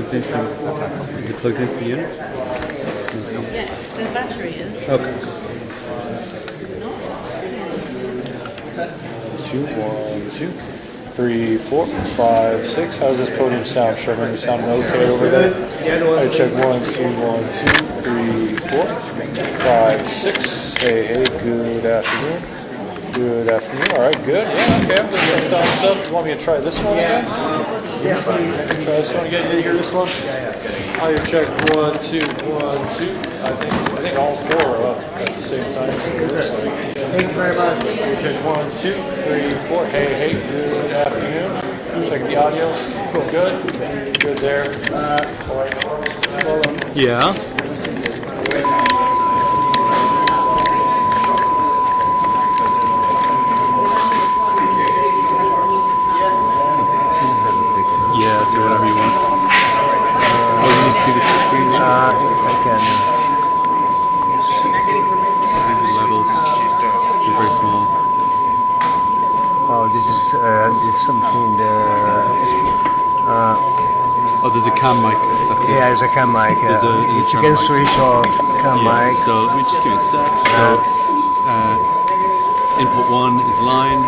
plugged into. Is it plugged into the unit? Yes, the battery is. Okay. 2, 1, 2, 3, 4, 5, 6. How's this podium sound, Sherman? You sounding okay over there? I check 1, 2, 1, 2, 3, 4, 5, 6. Hey, good afternoon. Good afternoon. All right, good. Yeah, okay. I'm just some thumbs up. You want me to try this one again? Yeah. Try this one again. Did you hear this one? Audio check 1, 2, 1, 2. I think all 4 are up at the same time. So it looks like. Thank you very much. Audio check 1, 2, 3, 4. Hey, good afternoon. Check the audio. Good. Good there. Yeah. Yeah, do whatever you want. Let me see the screen. If I can. So these are levels. They're very small. Oh, this is something there. Oh, there's a cam mic. That's it. Yeah, there's a cam mic. There's a which you internal can mic. switch off cam Yeah, mic. so let me just give it a sec. So input 1 is line,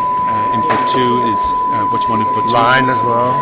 input 2 is what you want input 2. Line as well.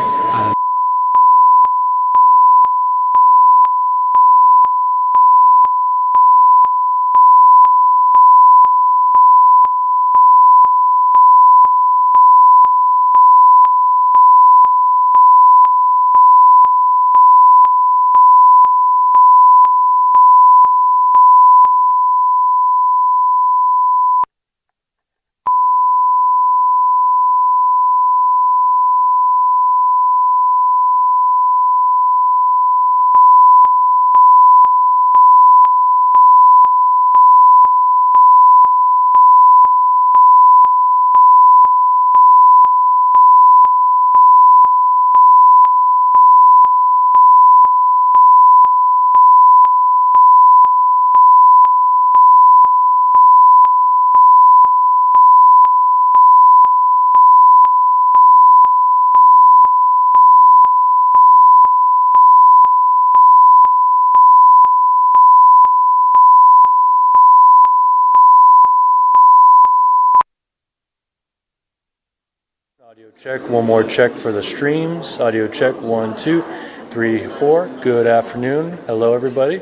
Audio check, one more check for the streams. Audio check, 1, 2, 3, 4. Good afternoon. Hello, everybody.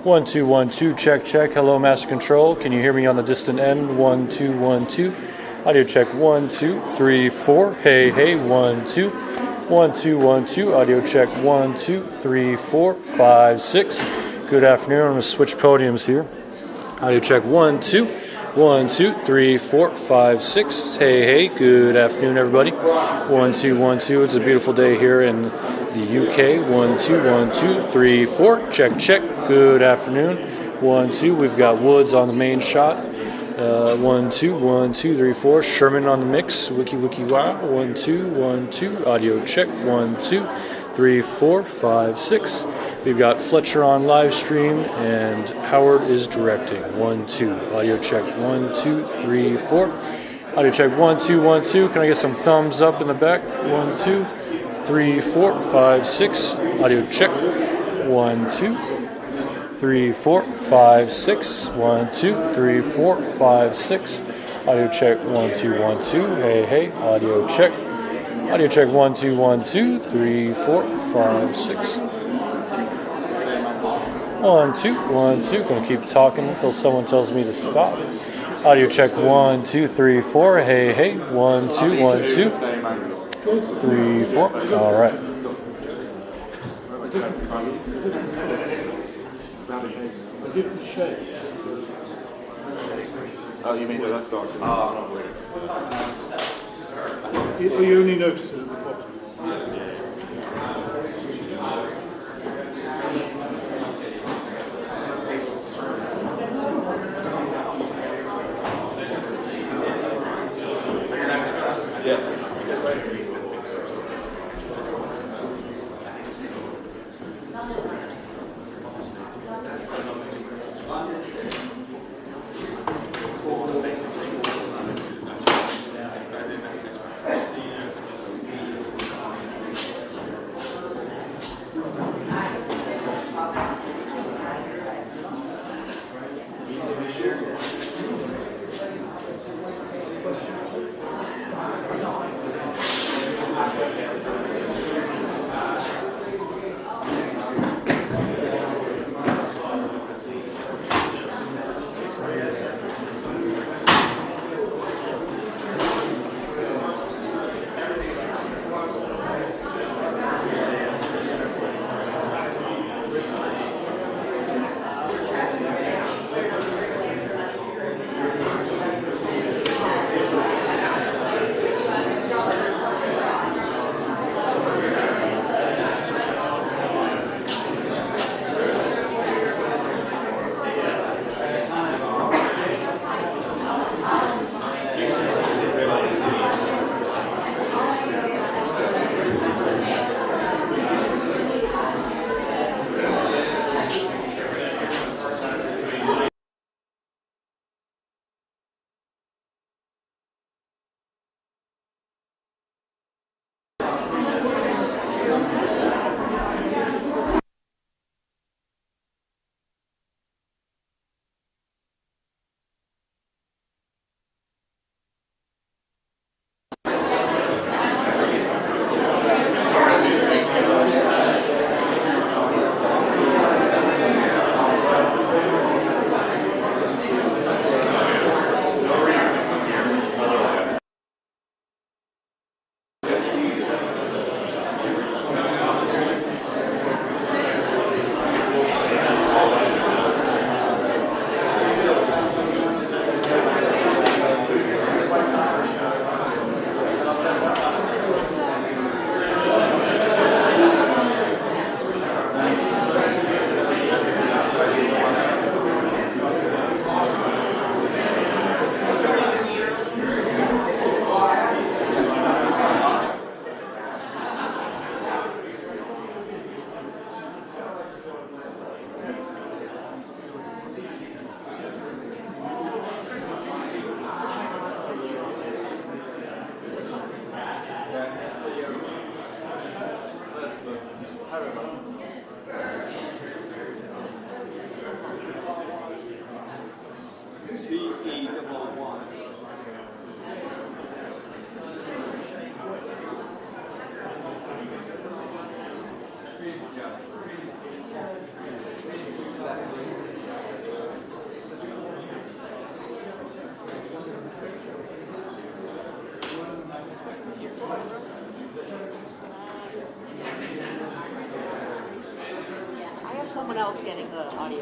1, 2, 1, 2. Check, check. Hello, Master Control. Can you hear me on the distant end? 1, 2, 1, 2. Audio check, 1, 2, 3, 4. Hey, 1, 2. 1, 2, 1, 2. Audio check, 1, 2, 3, 4, 5, 6. Good afternoon. I'm going to switch podiums here. Audio check, 1, 2. 1, 2, 3, 4, 5, 6. Hey, good afternoon, everybody. 1, 2, 1, 2. It's a beautiful day here in the UK. 1, 2, 1, 2, 3, 4. Check, check. Good afternoon. 1, 2. We've got Woods on the main shot. 1, 2, 1, 2, 3, 4. Sherman on the mix. Wiki wow. 1, 2, 1, 2. Audio check. 1, 2, 3, 4, 5, 6. We've got Fletcher on live stream and Howard is directing. 1, 2. Audio check. 1, 2, 3, 4. Audio check. 1, 2, 1, 2. Can I get some thumbs up in the back? 1, 2, 3, 4, 5, 6. Audio check. 1, 2, 3, 4, 5, 6. 1, 2, 3, 4, 5, 6. Audio check. 1, 2, 1, 2. Hey. Audio check. Audio check. 1, 2, 1, 2, 3, 4, 5, 6. 1, 2, 1, 2. Gonna keep talking until someone tells me to stop. Audio check. 1, 2, 3, 4. Hey. 1, 2, 1, 2, 3, 4. All right. Different shapes. Oh, you mean that's dark? Oh, not weird. You only notice it at the bottom. I have someone else getting the audio.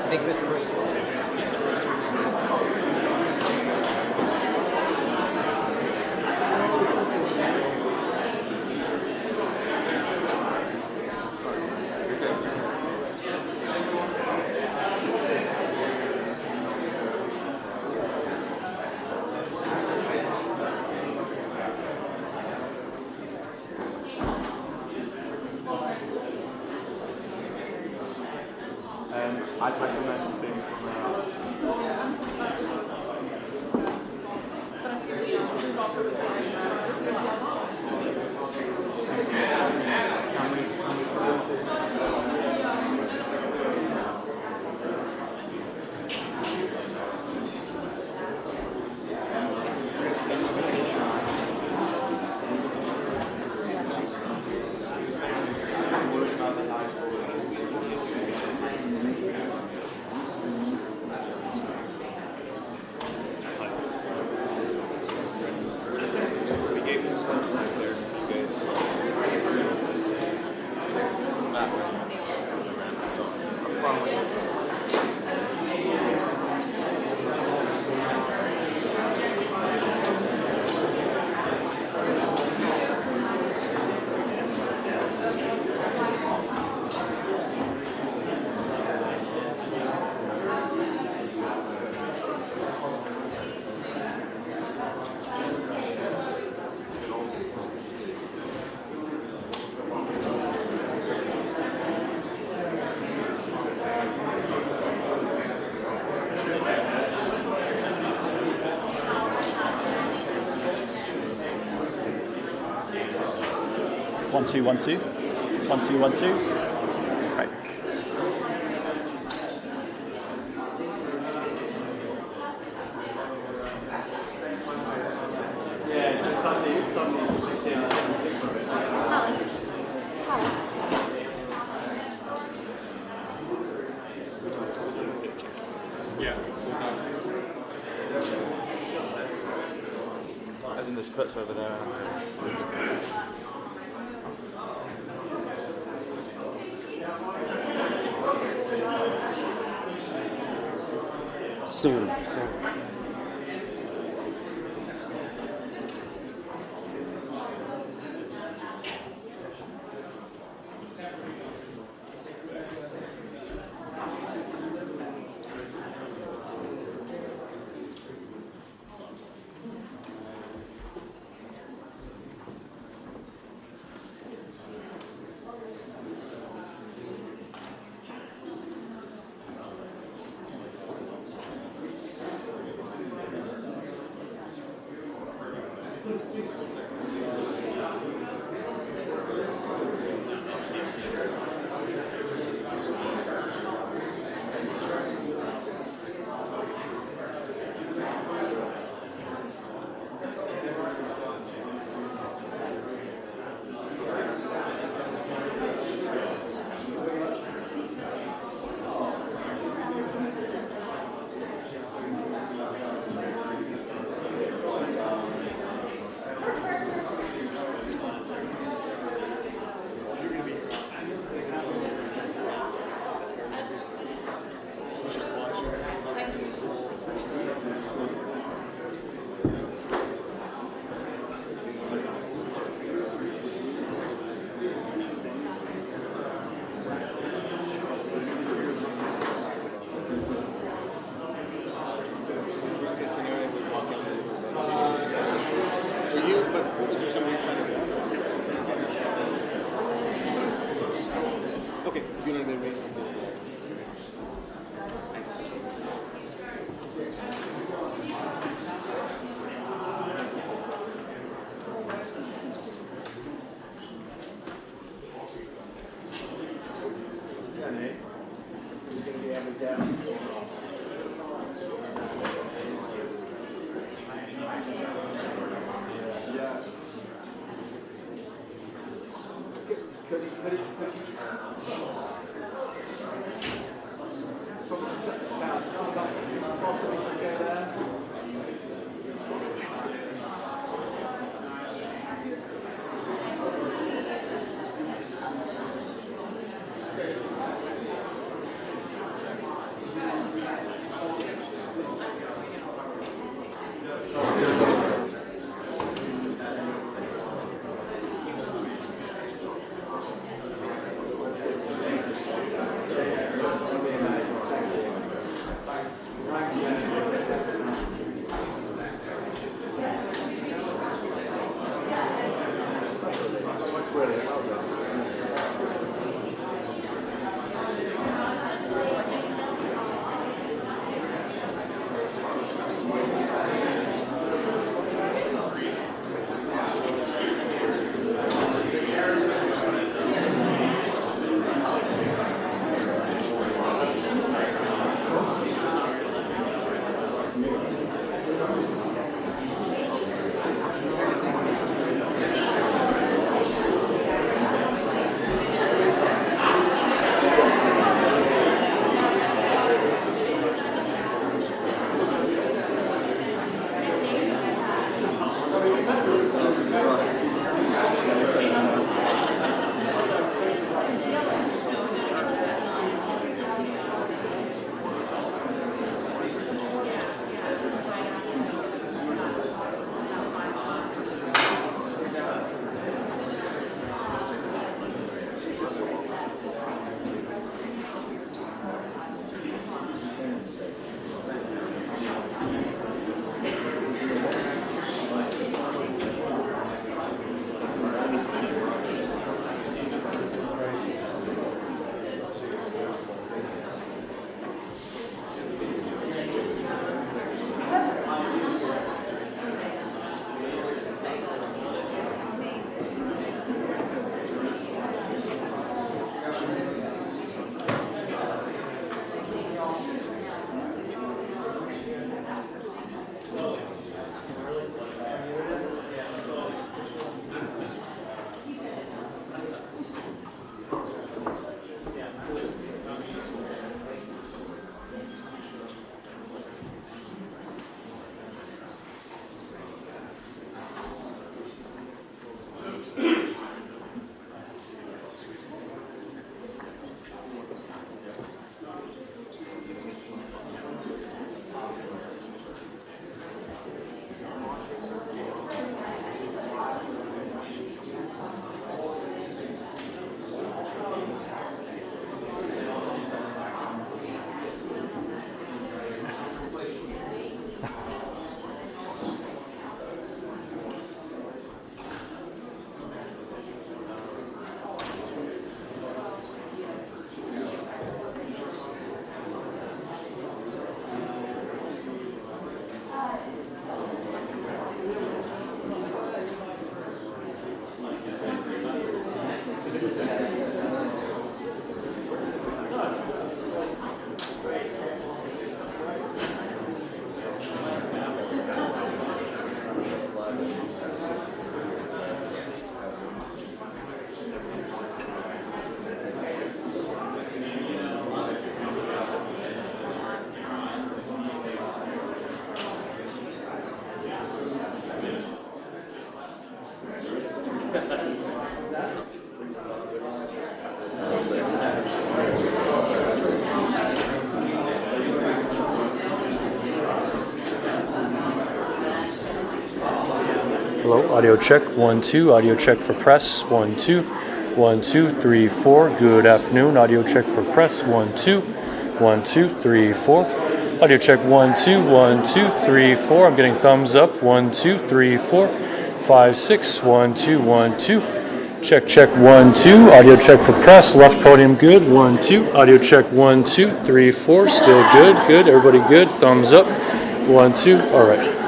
Thank you, Mr. Mercer. I'd recommend things One, two, 1 2. 1 2 1 2. Right. as in this cuts over there. Soon. Hello, audio check 1 2. Audio check for press 1 2. 1 2 3 4. Good afternoon. Audio check for press 1 2. 1 2 3 4. Audio check 1 2 1 2 3 4. I'm getting thumbs up. 1 2 3 4 5 6. 1 2 1 2. Check check 1 2. Audio check for press. Left podium good. 1 2. Audio check 1 2 3 4. Still good. Good. Everybody good. Thumbs up. 1 2. All right.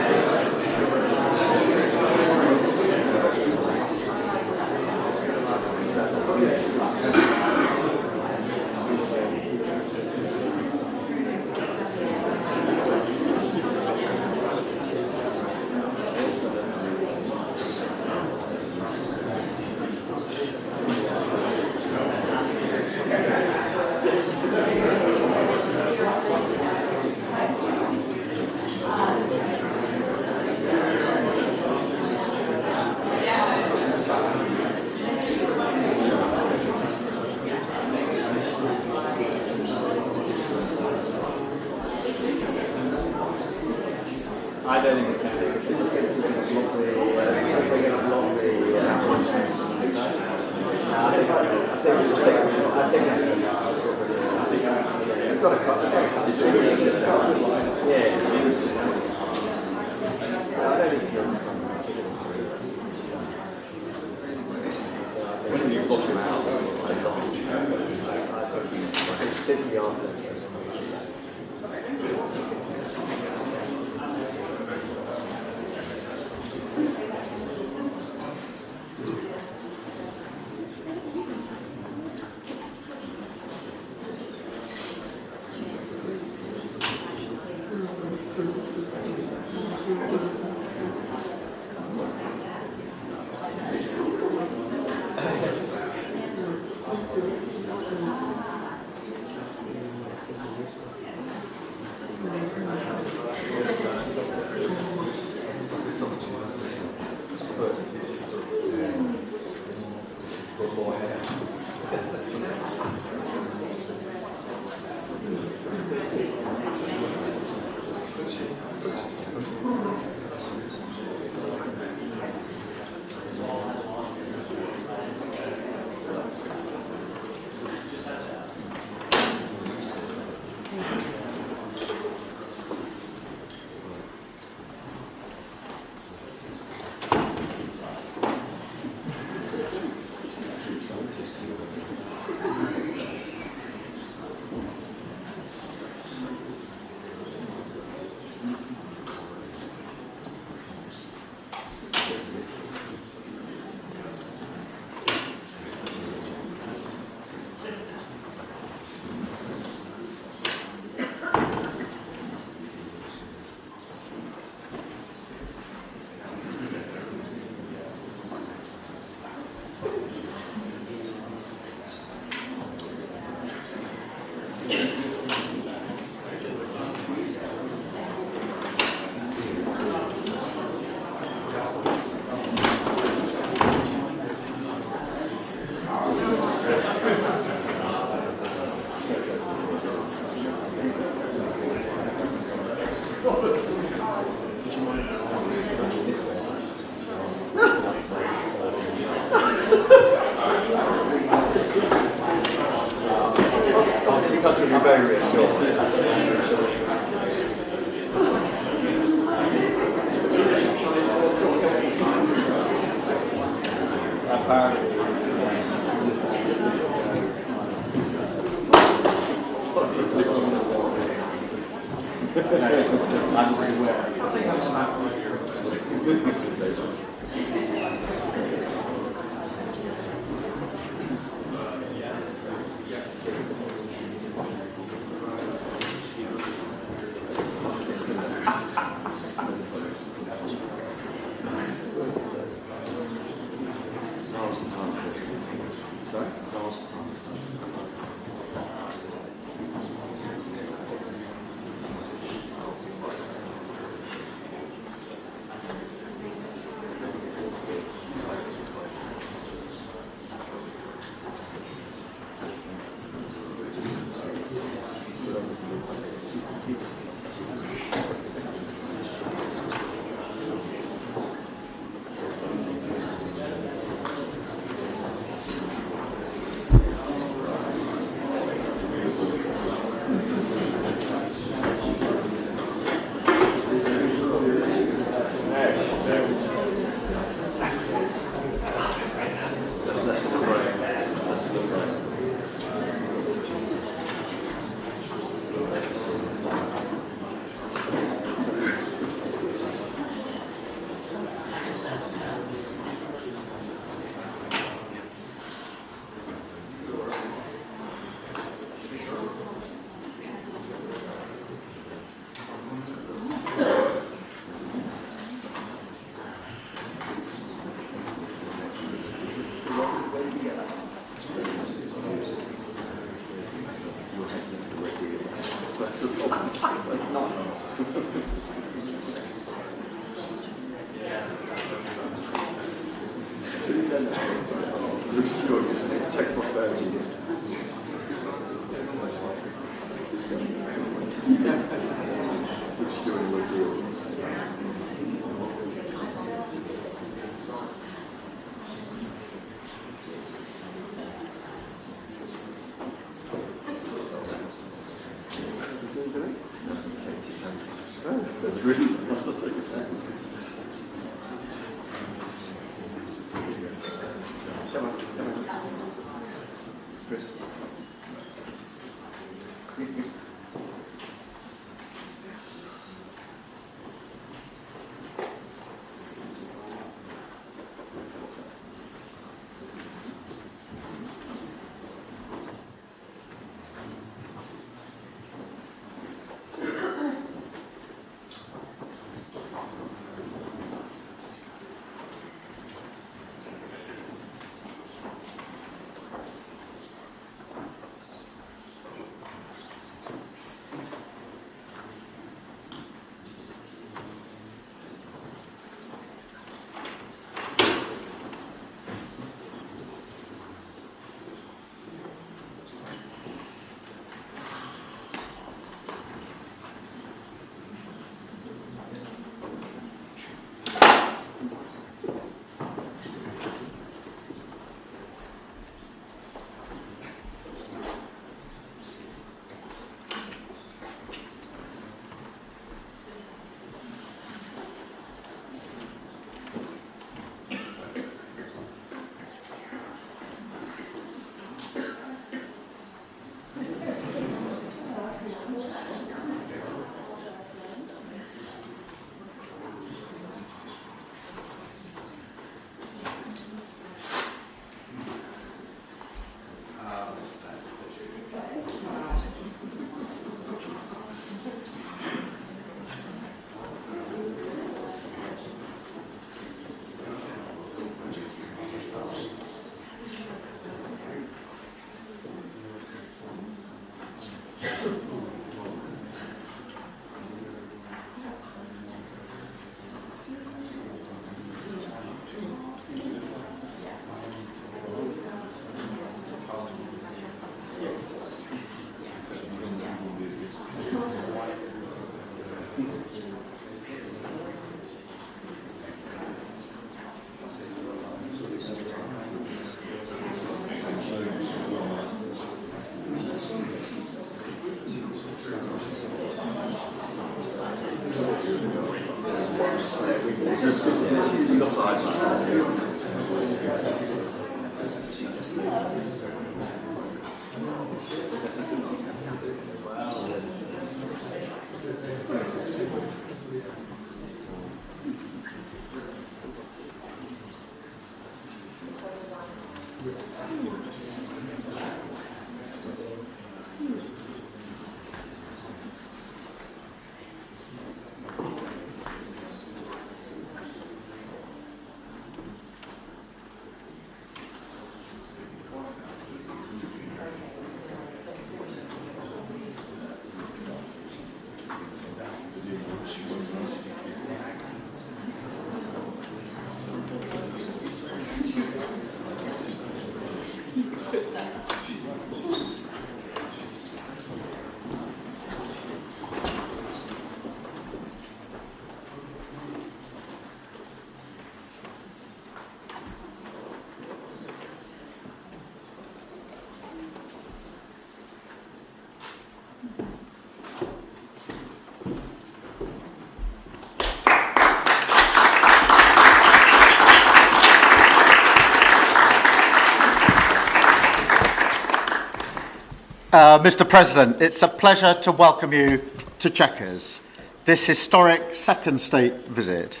Mr. President, it's a pleasure to welcome you to Chequers. This historic second state visit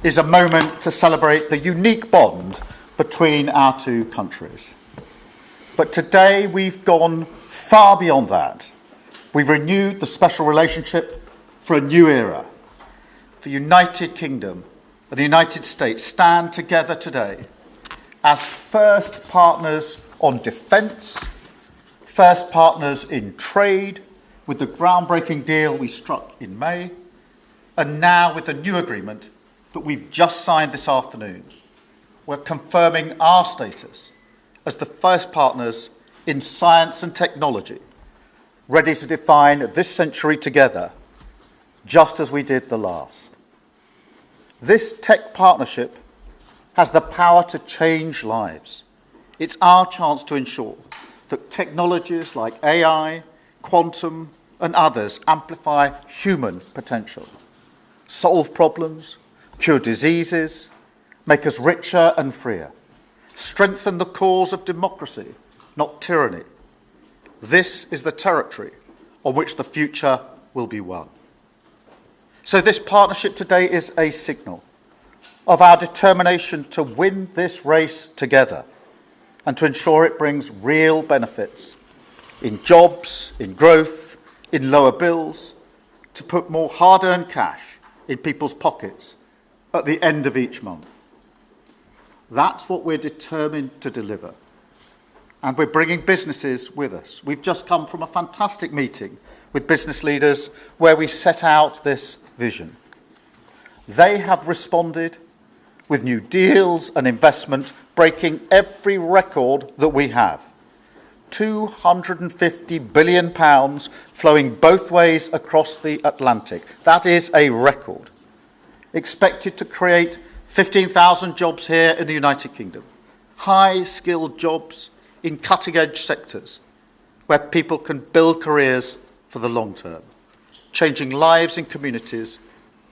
is a moment to celebrate the unique bond between our two countries. But today we've gone far beyond that. We've renewed the special relationship for a new era. The United Kingdom and the United States stand together today as first partners on defence, first partners in trade with the groundbreaking deal we struck in May, and now with the new agreement that we've just signed this afternoon. We're confirming our status as the first partners in science and technology, ready to define this century together, just as we did the last. This tech partnership has the power to change lives. It's our chance to ensure that technologies like AI, quantum, and others amplify human potential. solve problems, cure diseases, make us richer and freer, strengthen the cause of democracy, not tyranny. This is the territory on which the future will be won. So this partnership today is a signal of our determination to win this race together and to ensure it brings real benefits in jobs, in growth, in lower bills, to put more hard-earned cash in people's pockets at the end of each month. That's what we're determined to deliver. And we're bringing businesses with us. We've just come from a fantastic meeting with business leaders where we set out this vision. They have responded with new deals and investment, breaking every record that we have. £250 billion flowing both ways across the Atlantic. That is a record. Expected to create 15,000 jobs here in the United Kingdom. High-skilled jobs in cutting-edge sectors where people can build careers for the long term, changing lives in communities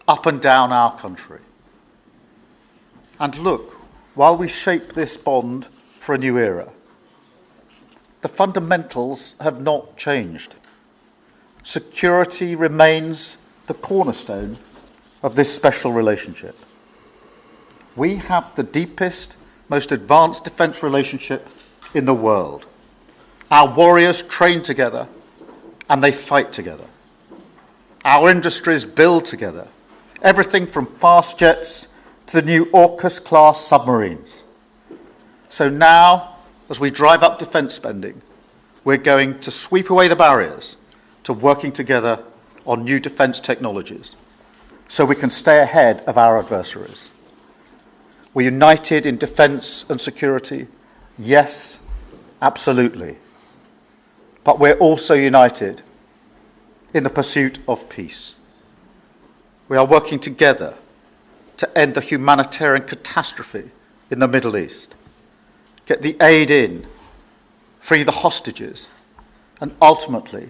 up and down our country. And look, while we shape this bond for a new era, the fundamentals have not changed. Security remains the cornerstone of this special relationship. We have the deepest, most advanced defence relationship in the world. Our warriors train together and they fight together. Our industries build together, everything from fast jets to the new AUKUS-class submarines. So now, as we drive up defence spending, we're going to sweep away the barriers to working together on new defence technologies so we can stay ahead of our adversaries. We're united in defence and security. Yes, absolutely. But we're also united in the pursuit of peace. We are working together to end the humanitarian catastrophe in the Middle East, get the aid in, free the hostages, and ultimately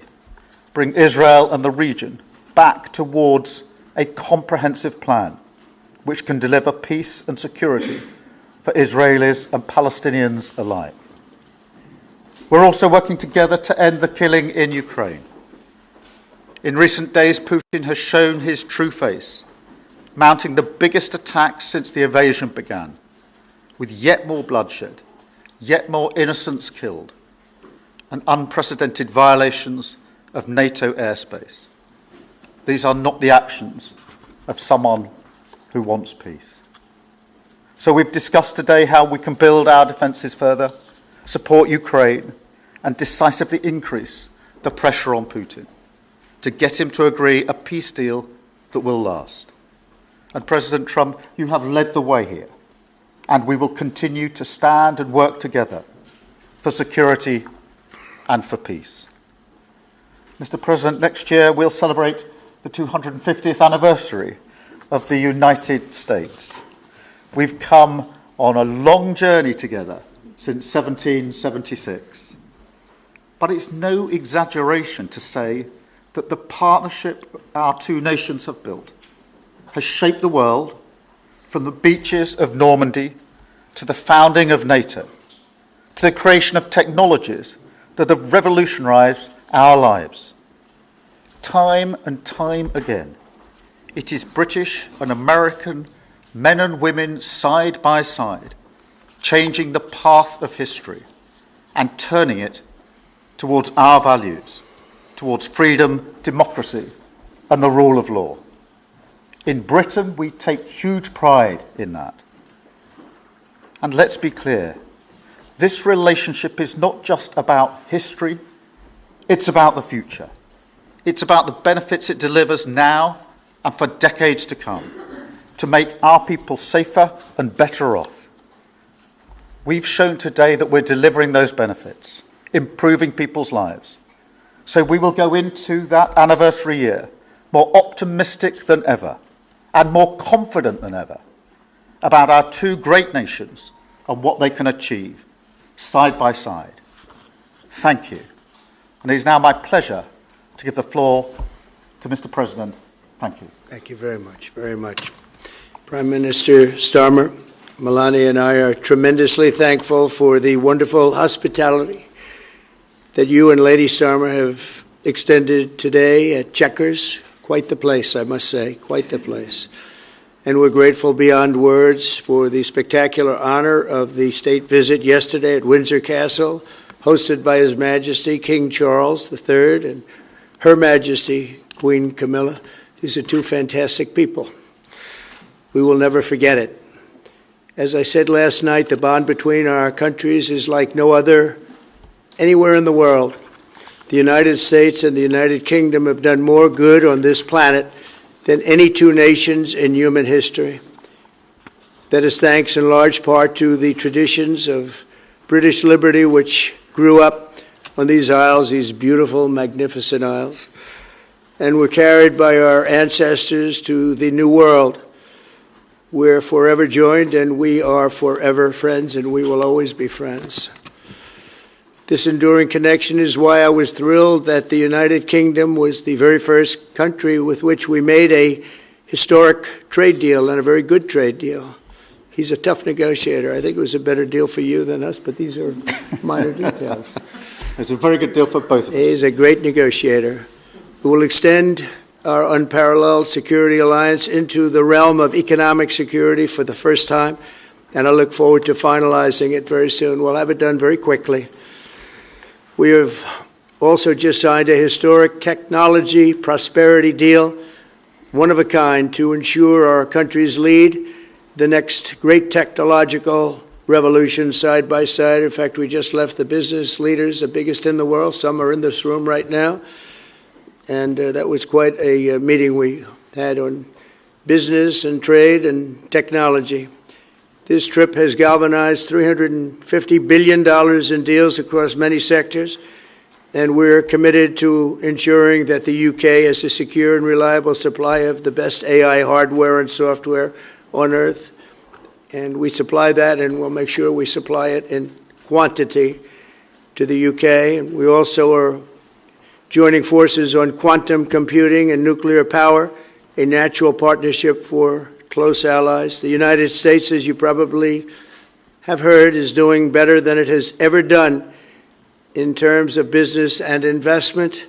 bring Israel and the region back towards a comprehensive plan which can deliver peace and security for Israelis and Palestinians alike. We're also working together to end the killing in Ukraine. In recent days, Putin has shown his true face, mounting the biggest attacks since the invasion began, with yet more bloodshed, yet more innocents killed, and unprecedented violations of NATO airspace. These are not the actions of someone who wants peace. So we've discussed today how we can build our defences further, support Ukraine, and decisively increase the pressure on Putin to get him to agree a peace deal that will last. And President Trump, you have led the way here, and we will continue to stand and work together for security and for peace. Mr. President, next year we'll celebrate the 250th anniversary of the United States. We've come on a long journey together since 1776. But it's no exaggeration to say that the partnership our two nations have built has shaped the world from the beaches of Normandy to the founding of NATO, to the creation of technologies that have revolutionised our lives. Time and time again, it is British and American men and women side by side, changing the path of history and turning it towards our values, towards freedom, democracy, and the rule of law. In Britain, we take huge pride in that. And let's be clear, this relationship is not just about history, it's about the future. It's about the benefits it delivers now and for decades to come, to make our people safer and better off. We've shown today that we're delivering those benefits, improving people's lives. So we will go into that anniversary year more optimistic than ever and more confident than ever about our two great nations and what they can achieve side by side. Thank you. And it is now my pleasure to give the floor to Mr. President Thank you. Thank you very much, very much. Prime Minister Starmer, Melania and I are tremendously thankful for the wonderful hospitality that you and Lady Starmer have extended today at Chequers. Quite the place, I must say, quite the place. And we're grateful beyond words for the spectacular honor of the state visit yesterday at Windsor Castle, hosted by His Majesty King Charles III and Her Majesty Queen Camilla. These are two fantastic people. We will never forget it. As I said last night, the bond between our countries is like no other anywhere in the world. The United States and the United Kingdom have done more good on this planet than any two nations in human history. That is thanks in large part to the traditions of British liberty, which grew up on these isles, these beautiful, magnificent isles, and were carried by our ancestors to the New World. We're forever joined, and we are forever friends, and we will always be friends. This enduring connection is why I was thrilled that the United Kingdom was the very first country with which we made a historic trade deal, and a very good trade deal. He's a tough negotiator. I think it was a better deal for you than us, but these are minor details. It's a very good deal for both of us. He's a great negotiator. We will extend our unparalleled security alliance into the realm of economic security for the first time, and I look forward to finalizing it very soon. We'll have it done very quickly. We have also just signed a historic technology prosperity deal, one of a kind, to ensure our countries lead the next great technological revolution side by side. In fact, we just left the business leaders, the biggest in the world. Some are in this room right now. And that was quite a meeting we had on business and trade and technology. This trip has galvanized $350 billion in deals across many sectors, and we're committed to ensuring that the UK has a secure and reliable supply of the best AI hardware and software on Earth. And we supply that, and we'll make sure we supply it in quantity to the UK. And we also are joining forces on quantum computing and nuclear power, a natural partnership for close allies. The United States, as you probably have heard, is doing better than it has ever done in terms of business and investment.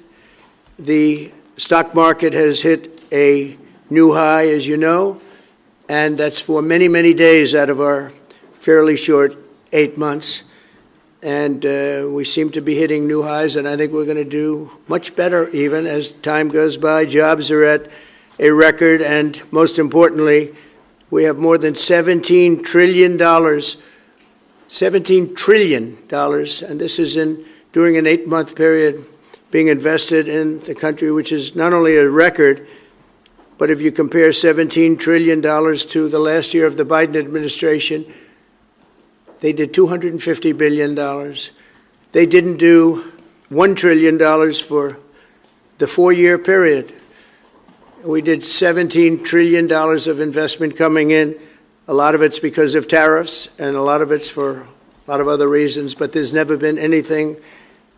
The stock market has hit a new high, as you know, and that's for many, many days out of our fairly short 8 months. And we seem to be hitting new highs, and I think we're going to do much better even as time goes by. Jobs are at a record, and most importantly, we have more than $17 trillion, $17 trillion, and this is during an 8-month period being invested in the country, which is not only a record, but if you compare $17 trillion to the last year of the Biden administration, they did $250 billion. They didn't do $1 trillion for the 4-year period. We did $17 trillion of investment coming in. A lot of it's because of tariffs, and a lot of it's for a lot of other reasons, but there's never been anything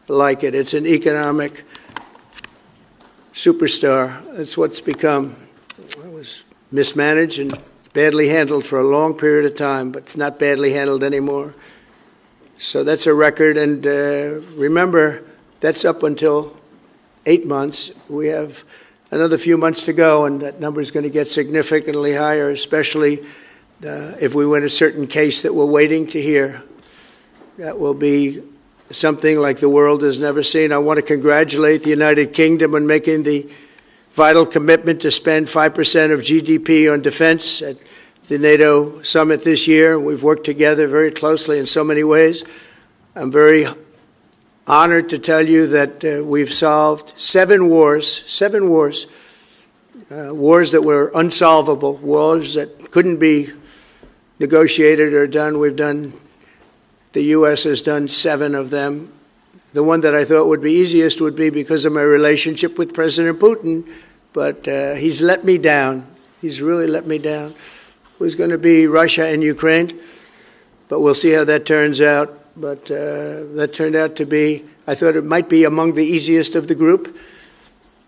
like it. It's an economic superstar. That's what's become. It was mismanaged and badly handled for a long period of time, but it's not badly handled anymore. So that's a record, and remember, that's up until 8 months. We have another few months to go, and that number is going to get significantly higher, especially if we win a certain case that we're waiting to hear. That will be something like the world has never seen. I want to congratulate the United Kingdom on making the vital commitment to spend 5% of GDP on defense at the NATO summit this year. We've worked together very closely in so many ways. I'm very honored to tell you that we've solved 7 wars, wars that were unsolvable, wars that couldn't be negotiated or done. The U.S. has done 7 of them. The one that I thought would be easiest would be because of my relationship with President Putin, but he's let me down. He's really let me down. It was going to be Russia and Ukraine, but we'll see how that turns out. But that turned out to be, I thought it might be among the easiest of the group.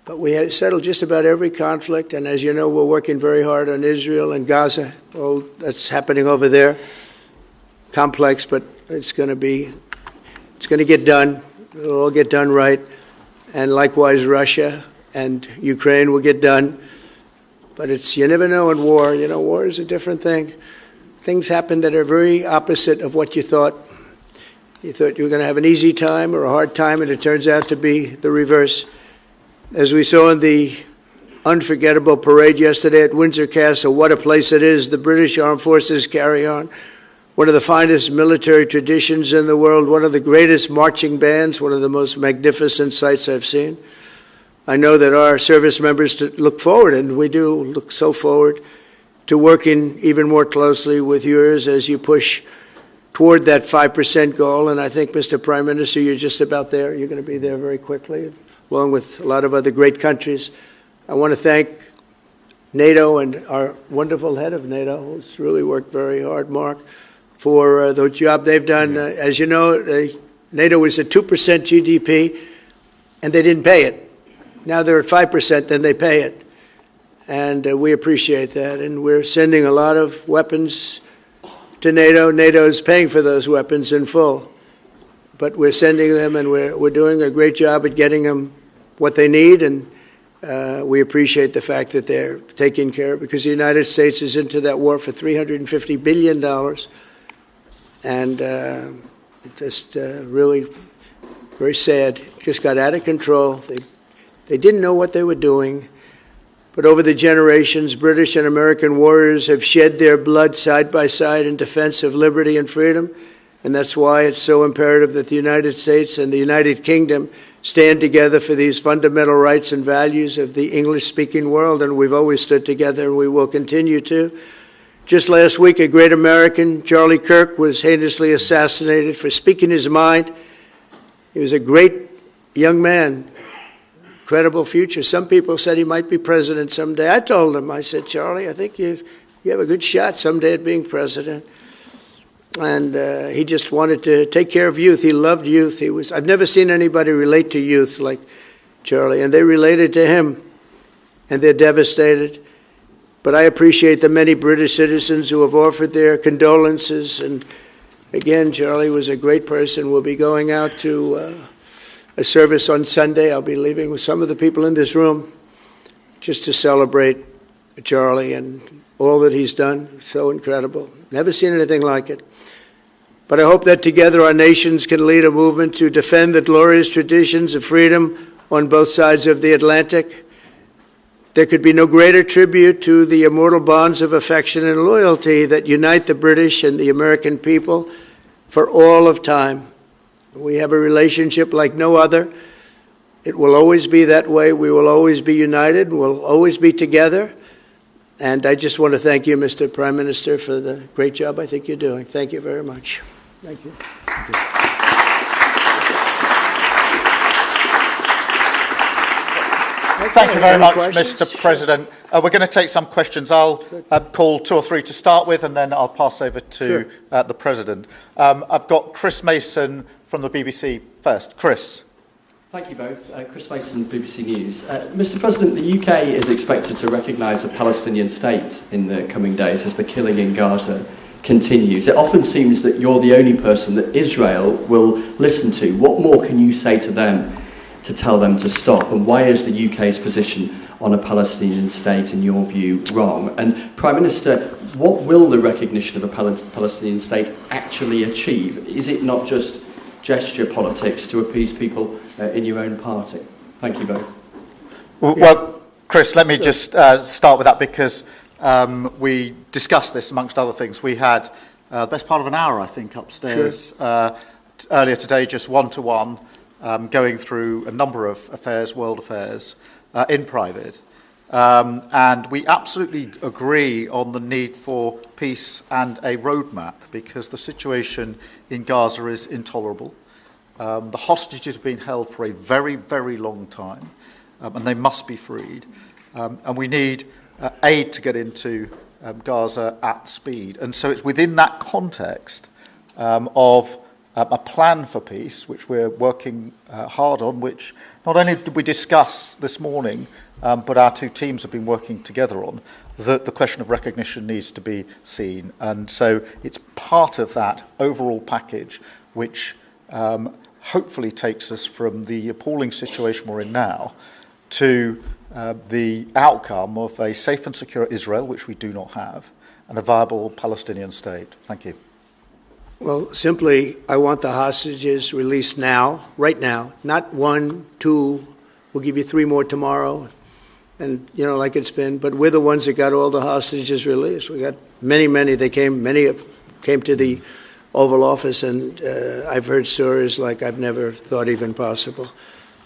But we had settled just about every conflict, and as you know, we're working very hard on Israel and Gaza. All that's happening over there. Complex, but it's going to get done. It'll all get done right. And likewise, Russia and Ukraine will get done. But you never know in war. You know, war is a different thing. Things happen that are very opposite of what you thought. You thought you were going to have an easy time or a hard time, and it turns out to be the reverse. As we saw in the unforgettable parade yesterday at Windsor Castle, what a place it is. The British Armed Forces carry on one of the finest military traditions in the world, one of the greatest marching bands, one of the most magnificent sights I've seen. I know that our service members look forward, and we do look so forward to working even more closely with yours as you push toward that 5% goal. And I think, Mr. Prime Minister, you're just about there. You're going to be there very quickly, along with a lot of other great countries. I want to thank NATO and our wonderful head of NATO, who's really worked very hard, Mark, for the job they've done. As you know, NATO was at 2% GDP, and they didn't pay it. Now they're at 5%, then they pay it. And we appreciate that. And we're sending a lot of weapons to NATO. NATO is paying for those weapons in full. But we're sending them, and we're doing a great job at getting them what they need. And we appreciate the fact that they're taking care of it, because the United States is into that war for $350 billion. And just really very sad. It just got out of control. They didn't know what they were doing. But over the generations, British and American warriors have shed their blood side by side in defense of liberty and freedom. And that's why it's so imperative that the United States and the United Kingdom stand together for these fundamental rights and values of the English-speaking world. And we've always stood together, and we will continue to. Just last week, a great American, Charlie Kirk, was heinously assassinated for speaking his mind. He was a great young man, incredible future. Some people said he might be president someday. I told him, I said, Charlie, I think you have a good shot someday at being president. And he just wanted to take care of youth. He loved youth. I've never seen anybody relate to youth like Charlie, and they related to him, and they're devastated. But I appreciate the many British citizens who have offered their condolences. And again, Charlie was a great person. We'll be going out to a service on Sunday. I'll be leaving with some of the people in this room just to celebrate Charlie and all that he's done. So incredible. Never seen anything like it. But I hope that together our nations can lead a movement to defend the glorious traditions of freedom on both sides of the Atlantic. There could be no greater tribute to the immortal bonds of affection and loyalty that unite the British and the American people for all of time. We have a relationship like no other. It will always be that way. We will always be united. We'll always be together. And I just want to thank you, Mr. Prime Minister, for the great job I think you're doing. Thank you very much. Thank you. Thank you. Thank you very much, Mr. President. We're going to take some questions. I'll call 2 or 3 to start with, and then I'll pass over to the President. I've got Chris Mason from the BBC first. Chris. Thank you both. Chris Mason, BBC News. Mr. President, the UK is expected to recognise a Palestinian state in the coming days as the killing in Gaza continues. It often seems that you're the only person that Israel will listen to. What more can you say to them to tell them to stop? And why is the UK's position on a Palestinian state, in your view, wrong? And Prime Minister, what will the recognition of a Palestinian state actually achieve? Is it not just gesture politics to appease people in your own party? Thank you both. Well, Chris, let me just start with that, because we discussed this amongst other things. We had the best part of an hour, I think, upstairs earlier today, just one-to-one, going through a number of affairs, world affairs, in private. And we absolutely agree on the need for peace and a roadmap, because the situation in Gaza is intolerable. The hostages have been held for a very, very long time, and they must be freed. And we need aid to get into Gaza at speed. And so it's within that context of a plan for peace, which we're working hard on, which not only did we discuss this morning, but our two teams have been working together on, that the question of recognition needs to be seen. And so it's part of that overall package which hopefully takes us from the appalling situation we're in now to the outcome of a safe and secure Israel, which we do not have, and a viable Palestinian state. Thank you. Well, simply, I want the hostages released now, right now, not 1, 2, we'll give you 3 more tomorrow, and, like it's been, but we're the ones that got all the hostages released. We got many, many came to the Oval Office, and I've heard stories like I've never thought even possible.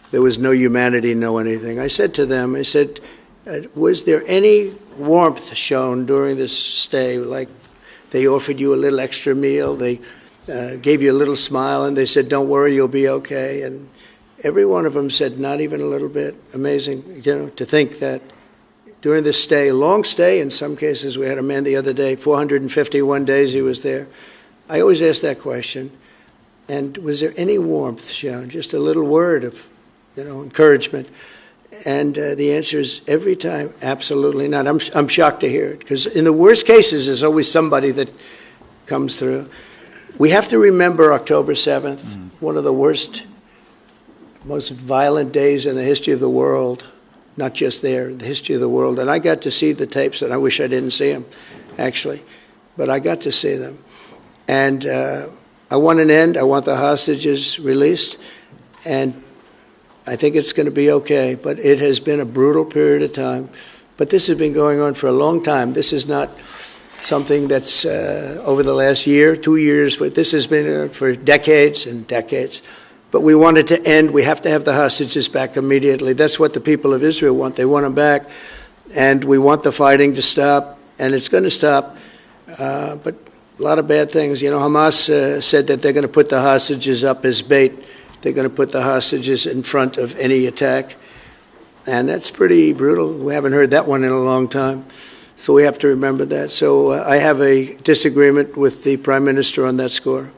There was no humanity, no anything. I said to them, was there any warmth shown during this stay, like they offered you a little extra meal, they gave you a little smile, and they said, don't worry, you'll be okay. And every one of them said, not even a little bit. Amazing, to think that during this stay, long stay in some cases. We had a man the other day, 451 days he was there. I always ask that question. And was there any warmth shown? Just a little word of, encouragement. And the answer is every time, absolutely not. I'm shocked to hear it, because in the worst cases, there's always somebody that comes through. We have to remember October 7th, one of the worst, most violent days in the history of the world, not just there, the history of the world. And I got to see the tapes, and I wish I didn't see them, actually. But I got to see them. And I want an end. I want the hostages released. And I think it's going to be okay, but it has been a brutal period of time. But this has been going on for a long time. This is not something that's over the last year, 2 years, but this has been for decades and decades. But we want it to end. We have to have the hostages back immediately. That's what the people of Israel want. They want them back, and we want the fighting to stop, and it's going to stop. But a lot of bad things. Hamas said that they're going to put the hostages up as bait. They're going to put the hostages in front of any attack. And that's pretty brutal. We haven't heard that one in a long time. So we have to remember that. So I have a disagreement with the Prime Minister on that score.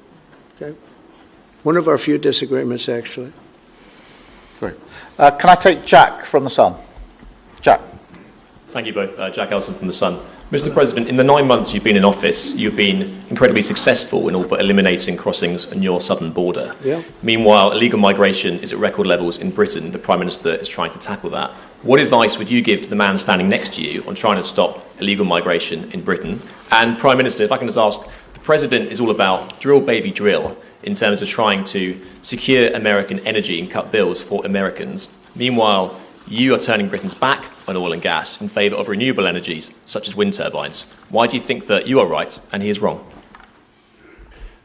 Okay? One of our few disagreements, actually. Great. Can I take Jack from The Sun? Jack. Thank you both. Jack Elson from The Sun. Mr. President, in the 9 months you've been in office, you've been incredibly successful in all but eliminating crossings on your southern border. Yeah. Meanwhile, illegal migration is at record levels in Britain. The Prime Minister is trying to tackle that. What advice would you give to the man standing next to you on trying to stop illegal migration in Britain? And Prime Minister, if I can just ask, the President is all about drill, baby, drill in terms of trying to secure American energy and cut bills for Americans. Meanwhile, you are turning Britain's back on oil and gas in favour of renewable energies, such as wind turbines. Why do you think that you are right and he is wrong?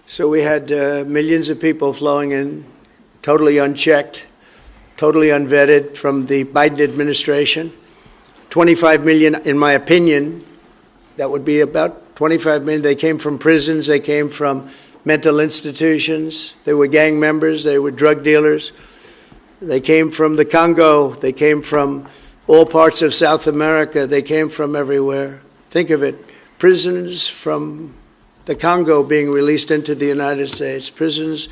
So we had millions of people flowing in, totally unchecked, totally unvetted from the Biden administration. 25 million, in my opinion, that would be about 25 million. They came from prisons, they came from mental institutions, they were gang members, they were drug dealers. They came from the Congo. They came from all parts of South America. They came from everywhere. Think of it. Prisons from the Congo being released into the United States. Prisons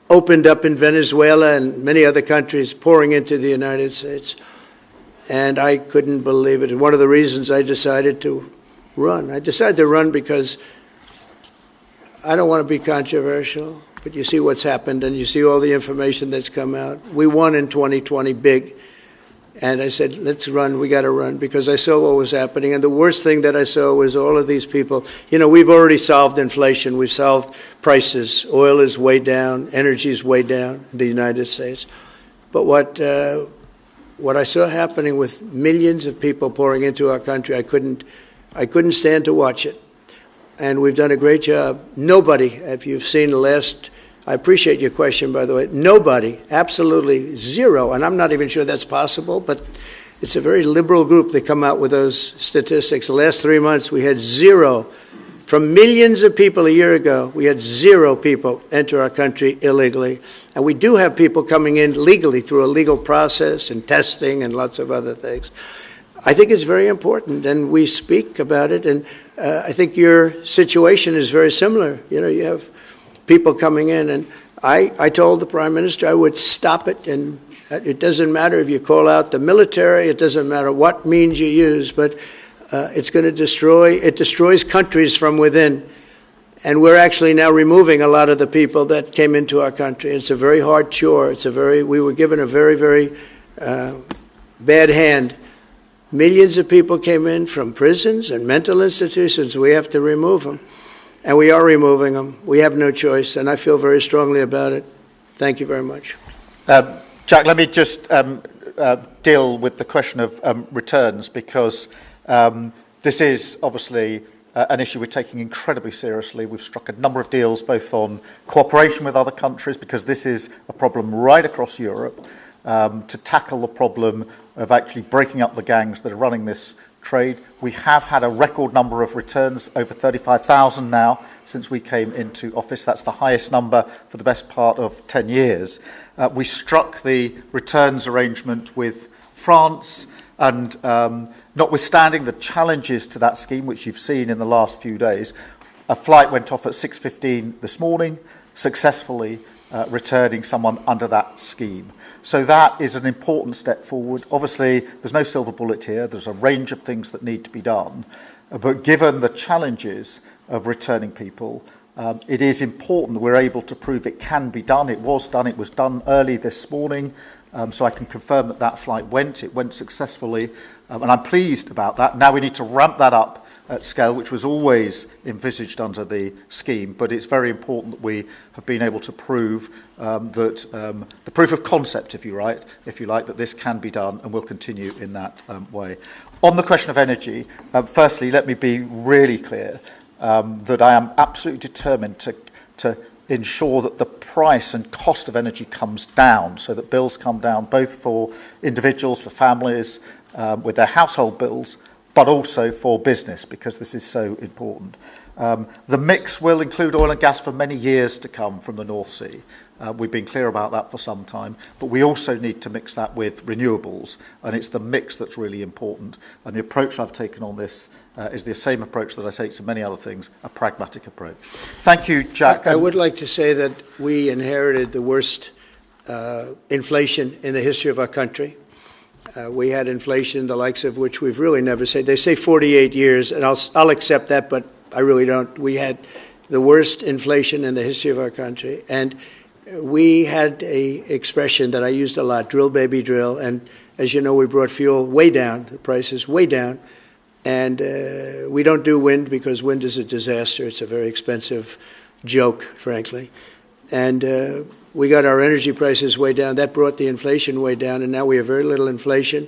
opened up in Venezuela and many other countries pouring into the United States. And I couldn't believe it. And one of the reasons I decided to run. I decided to run because I don't want to be controversial. But you see what's happened, and you see all the information that's come out. We won in 2020 big. And I said, let's run. We got to run, because I saw what was happening. And the worst thing that I saw was all of these people. We've already solved inflation. We've solved prices. Oil is way down. Energy is way down in the United States. But what I saw happening with millions of people pouring into our country, I couldn't stand to watch it. And we've done a great job. Nobody, if you've seen the last, I appreciate your question, by the way, nobody, absolutely zero, and I'm not even sure that's possible, but it's a very liberal group that come out with those statistics. The last 3 months, we had zero. From millions of people a year ago, we had zero people enter our country illegally. And we do have people coming in legally through a legal process and testing and lots of other things. I think it's very important, and we speak about it, and I think your situation is very similar. You have people coming in. And I told the Prime Minister I would stop it, and it doesn't matter if you call out the military, it doesn't matter what means you use, but it destroys countries from within. And we're actually now removing a lot of the people that came into our country. It's a very hard chore. We were given a very, very bad hand. Millions of people came in from prisons and mental institutions. We have to remove them. And we are removing them. We have no choice, and I feel very strongly about it. Thank you very much. Jack, let me just deal with the question of returns, because this is obviously an issue we're taking incredibly seriously. We've struck a number of deals both on cooperation with other countries, because this is a problem right across Europe, to tackle the problem of actually breaking up the gangs that are running this trade. We have had a record number of returns, over 35,000 now since we came into office. That's the highest number for the best part of 10 years. We struck the returns arrangement with France, and notwithstanding the challenges to that scheme, which you've seen in the last few days, a flight went off at 6:15 this morning, successfully returning someone under that scheme. So that is an important step forward. Obviously, there's no silver bullet here. There's a range of things that need to be done. But given the challenges of returning people, it is important that we're able to prove it can be done. It was done. It was done early this morning. So I can confirm that that flight went. It went successfully. And I'm pleased about that. Now we need to ramp that up at scale, which was always envisaged under the scheme. But it's very important that we have been able to prove that the proof of concept, if you like, that this can be done, and will continue in that way. On the question of energy, firstly, let me be really clear that I am absolutely determined to ensure that the price and cost of energy comes down, so that bills come down both for individuals, for families, with their household bills, but also for business, because this is so important. The mix will include oil and gas for many years to come from the North Sea. We've been clear about that for some time, but we also need to mix that with renewables, and it's the mix that's really important. And the approach I've taken on this is the same approach that I take to many other things, a pragmatic approach. Thank you, Jack. I would like to say that we inherited the worst inflation in the history of our country. We had inflation, the likes of which we've really never seen. They say 48 years, and I'll accept that, but I really don't. We had the worst inflation in the history of our country, and we had a expression that I used a lot, drill, baby, drill, and as you know, we brought fuel way down, the prices way down, and we don't do wind because wind is a disaster. It's a very expensive joke, frankly, and we got our energy prices way down. That brought the inflation way down, and now we have very little inflation,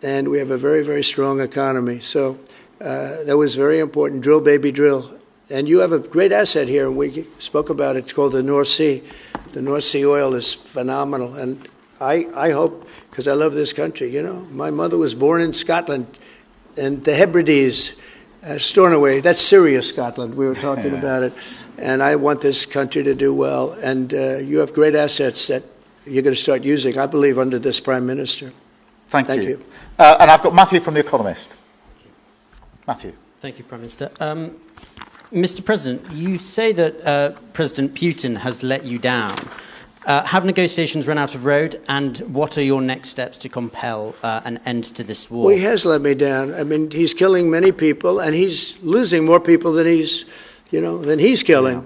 and we have a very, very strong economy. So that was very important. Drill, baby, drill. And you have a great asset here, and we spoke about it. It's called the North Sea. The North Sea oil is phenomenal, and I hope, because I love this country, you know. My mother was born in Scotland, and the Hebrides, Stornoway, that's Syria, Scotland. We were talking about it. And I want this country to do well. And you have great assets that you're going to start using, I believe, under this Prime Minister. Thank you. And I've got Matthew from The Economist. Matthew. Thank you, Prime Minister. Mr. President, you say that President Putin has let you down. Have negotiations run out of road, and what are your next steps to compel an end to this war? Well, he has let me down. I mean, he's killing many people, and he's losing more people than he's killing. Yeah.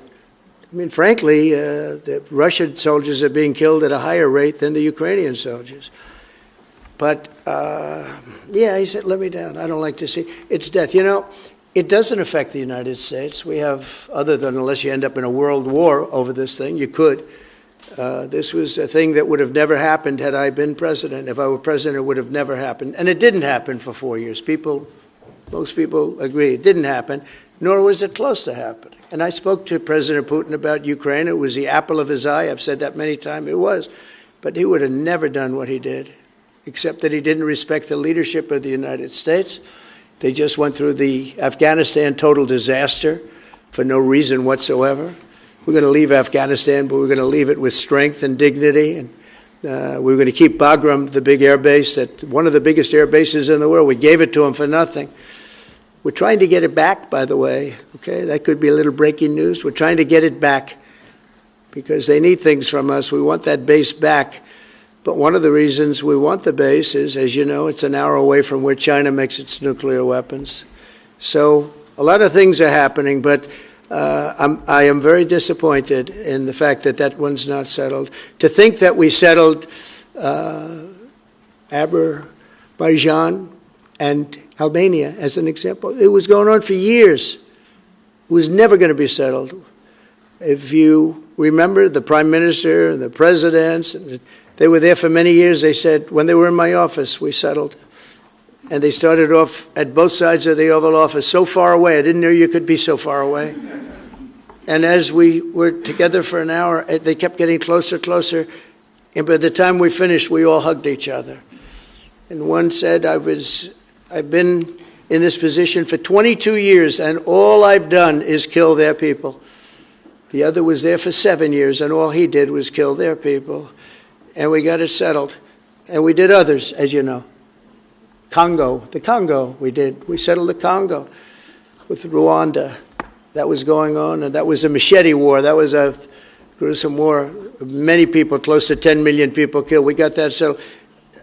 I mean, frankly, the Russian soldiers are being killed at a higher rate than the Ukrainian soldiers. But, he said, let me down. I don't like to see. It's death. You know, it doesn't affect the United States. We have, other than unless you end up in a world war over this thing, you could. This was a thing that would have never happened had I been president. If I were president, it would have never happened. And it didn't happen for 4 years. Most people agree it didn't happen, nor was it close to happening. And I spoke to President Putin about Ukraine. It was the apple of his eye. I've said that many times. It was. But he would have never done what he did, except that he didn't respect the leadership of the United States. They just went through the Afghanistan total disaster for no reason whatsoever. We're going to leave Afghanistan, but we're going to leave it with strength and dignity. And we're going to keep Bagram, the big air base, one of the biggest air bases in the world. We gave it to them for nothing. We're trying to get it back, by the way. Okay, that could be a little breaking news. We're trying to get it back. because they need things from us. We want that base back. But one of the reasons we want the base is, as you know, it's an hour away from where China makes its nuclear weapons. So a lot of things are happening, but I am very disappointed in the fact that that one's not settled. To think that we settled Azerbaijan and Albania as an example, it was going on for years. It was never going to be settled. If you remember, the prime minister and the presidents, they were there for many years. They said, when they were in my office, we settled. And they started off at both sides of the Oval Office, so far away. I didn't know you could be so far away. And as we were together for an hour, they kept getting closer, closer. And by the time we finished, we all hugged each other. And one said, I've been in this position for 22 years, and all I've done is kill their people. The other was there for 7 years, and all he did was kill their people. And we got it settled. And we did others, as you know. The Congo, we settled the Congo with Rwanda. That was going on, and that was a machete war. That was a gruesome war. Many people, close to 10 million people killed. We got that settled.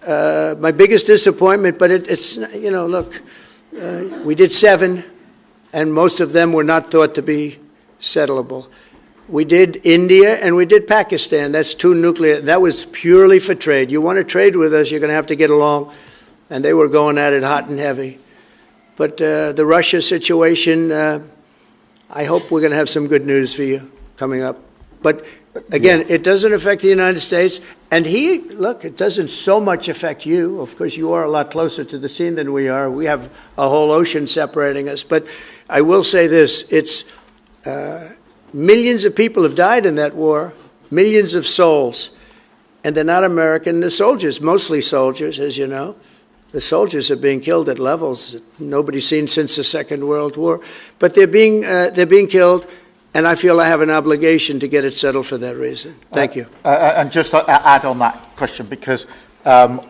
My biggest disappointment, but it's, you know, look, we did 7, and most of them were not thought to be settleable. We did India and we did Pakistan. That's 2 nuclear. That was purely for trade. You want to trade with us, you're going to have to get along. And they were going at it hot and heavy. But the Russia situation, I hope we're going to have some good news for you coming up. But again, it doesn't affect the United States. And look, it doesn't so much affect you. Of course, you are a lot closer to the scene than we are. We have a whole ocean separating us. But I will say this, it's millions of people have died in that war, millions of souls. And they're not American. The soldiers, mostly soldiers, as you know. The soldiers are being killed at levels that nobody's seen since the Second World War. But they're being killed, and I feel I have an obligation to get it settled for that reason. Thank you. And just to add on that question, because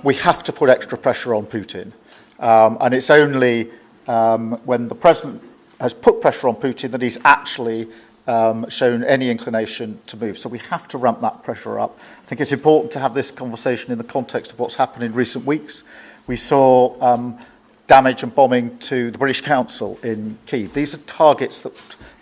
we have to put extra pressure on Putin. And it's only when the president has put pressure on Putin that he's actually shown any inclination to move. So we have to ramp that pressure up. I think it's important to have this conversation in the context of what's happened in recent weeks. We saw damage and bombing to the British Council in Keir. These are targets that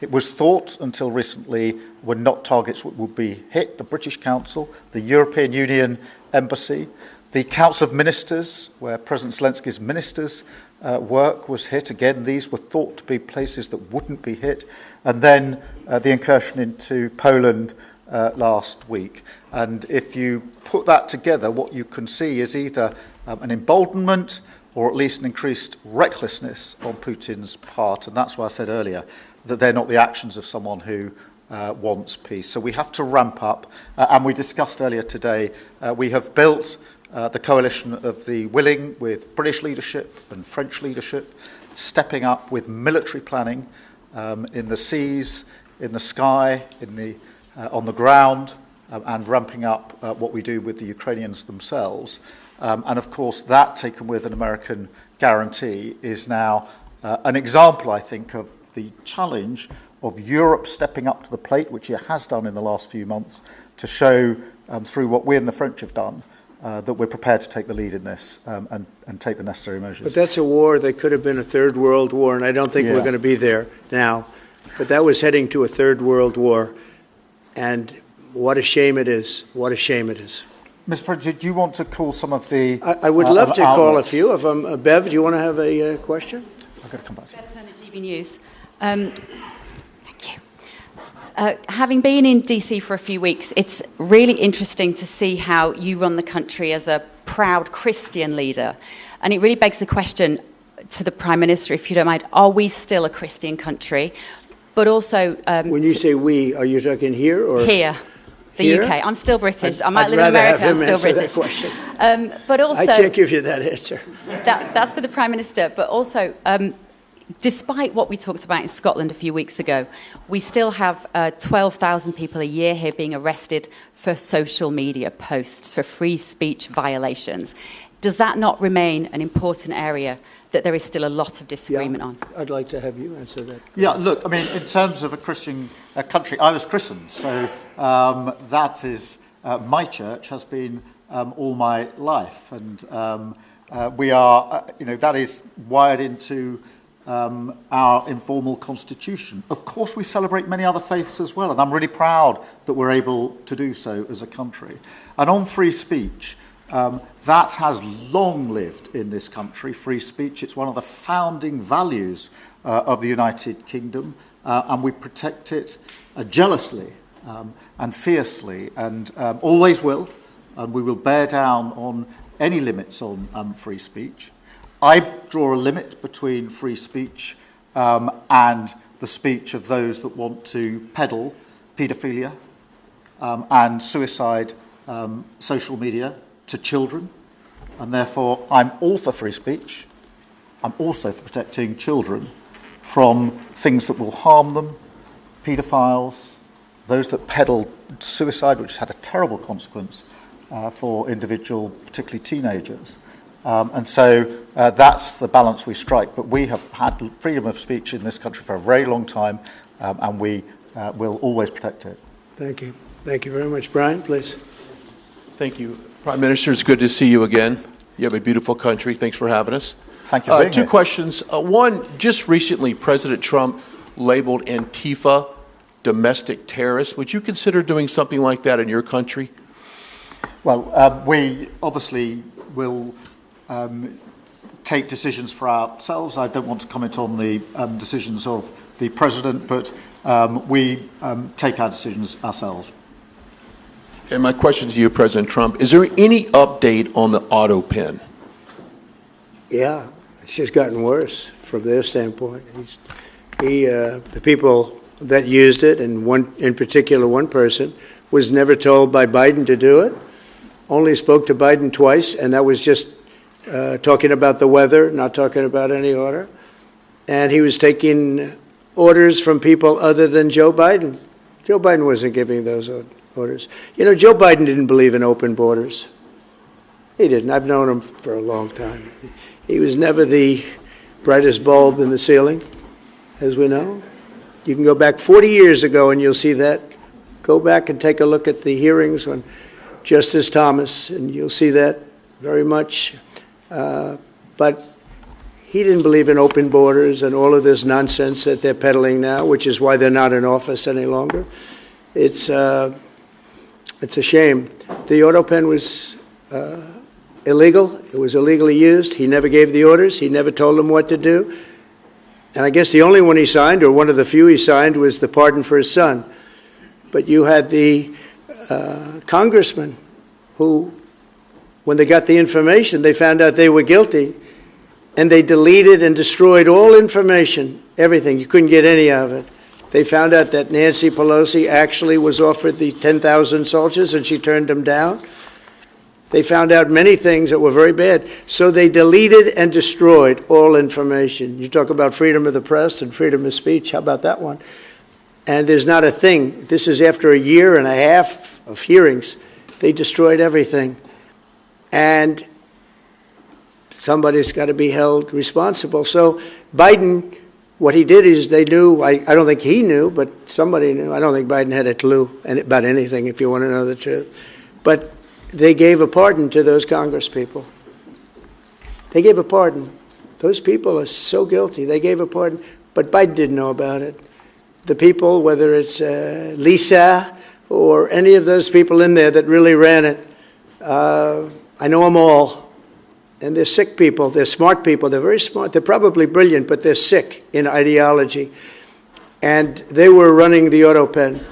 it was thought until recently were not targets that would be hit. The British Council, the European Union Embassy, the Council of Ministers, where President Zelensky's ministers work was hit. Again, these were thought to be places that wouldn't be hit. And then the incursion into Poland last week. And if you put that together, what you can see is either an emboldenment or at least an increased recklessness on Putin's part. And that's why I said earlier that they're not the actions of someone who wants peace. So we have to ramp up. And we discussed earlier today, we have built the coalition of the willing with British leadership and French leadership, stepping up with military planning in the seas, in the sky, on the ground, and ramping up what we do with the Ukrainians themselves. And of course, that taken with an American guarantee is now an example, I think, of the challenge of Europe stepping up to the plate, which it has done in the last few months, to show through what we and the French have done that we're prepared to take the lead in this and take the necessary measures. But that's a war that could have been a third world war, and I don't think we're going to be there now. But that was heading to a third world war, and what a shame it is. What a shame it is. Mr. President, do you want to call some of the... I would love to call a few of them. Bev, do you want to have a question? I've got to come back to you. Bethesda, TV News. Thank you. Having been in DC for a few weeks, it's really interesting to see how you run the country as a proud Christian leader. And it really begs the question to the Prime Minister, if you don't mind, are we still a Christian country? But also... when you say we, are you talking here or... Here. The Here? UK. I'm still British. I might live in America. I'm still British. But also, I can't give you that answer. That's for the Prime Minister. But also, despite what we talked about in Scotland a few weeks ago, we still have 12,000 people a year here being arrested for social media posts, for free speech violations. Does that not remain an important area that there is still a lot of disagreement on? I'd like to have you answer that. Yeah, look, I mean, in terms of a Christian country, I was christened, so that is my church has been all my life, and we are, that is wired into our informal constitution. Of course, we celebrate many other faiths as well, and I'm really proud that we're able to do so as a country. And on free speech, that has long lived in this country, free speech. It's one of the founding values of the United Kingdom, and we protect it jealously and fiercely, and always will, and we will bear down on any limits on free speech. I draw a limit between free speech and the speech of those that want to peddle paedophilia and suicide social media to children, and therefore I'm all for free speech. I'm also for protecting children from things that will harm them, paedophiles, those that peddle suicide, which has had a terrible consequence for individual, particularly teenagers. And so that's the balance we strike. But we have had freedom of speech in this country for a very long time, and we will always protect it. Thank you. Thank you very much. Brian, please. Thank you. Prime Minister, it's good to see you again. You have a beautiful country. Thanks for having us. Thank you for being Two here. questions. One, just recently, President Trump labeled Antifa domestic terrorists. Would you consider doing something like that in your country? Well, we obviously will take decisions for ourselves. I don't want to comment on the decisions of the President, but we take our decisions ourselves. And my question to you, President Trump, is there any update on the auto pen? Yeah, it's just gotten worse from their standpoint. The people that used it, and one in particular, one person, was never told by Biden to do it. Only spoke to Biden twice, and that was just talking about the weather, not talking about any order. And he was taking orders from people other than Joe Biden. Joe Biden wasn't giving those orders. You know, Joe Biden didn't believe in open borders. He didn't. I've known him for a long time. He was never the brightest bulb in the ceiling, as we know. You can go back 40 years ago and you'll see that. Go back and take a look at the hearings on Justice Thomas, and you'll see that very much. But he didn't believe in open borders and all of this nonsense that they're peddling now, which is why they're not in office any longer. It's a shame. The auto pen was illegal. It was illegally used. He never gave the orders. He never told them what to do. And I guess the only one he signed, or one of the few he signed, was the pardon for his son. But you had the congressman who, when they got the information, they found out they were guilty, and they deleted and destroyed all information, everything. You couldn't get any of it. They found out that Nancy Pelosi actually was offered the 10,000 soldiers, and she turned them down. They found out many things that were very bad. So they deleted and destroyed all information. You talk about freedom of the press and freedom of speech. How about that one? And there's not a thing. This is after a year and a half of hearings. They destroyed everything. And somebody's got to be held responsible. So Biden, what he did is they knew, I don't think he knew, but somebody knew. I don't think Biden had a clue about anything, if you want to know the truth. But they gave a pardon to those Congress people. They gave a pardon. Those people are so guilty. They gave a pardon. But Biden didn't know about it. The people, whether it's Lisa or any of those people in there that really ran it, I know them all. And they're sick people. They're smart people. They're very smart. They're probably brilliant, but they're sick in ideology. And they were running the auto pen.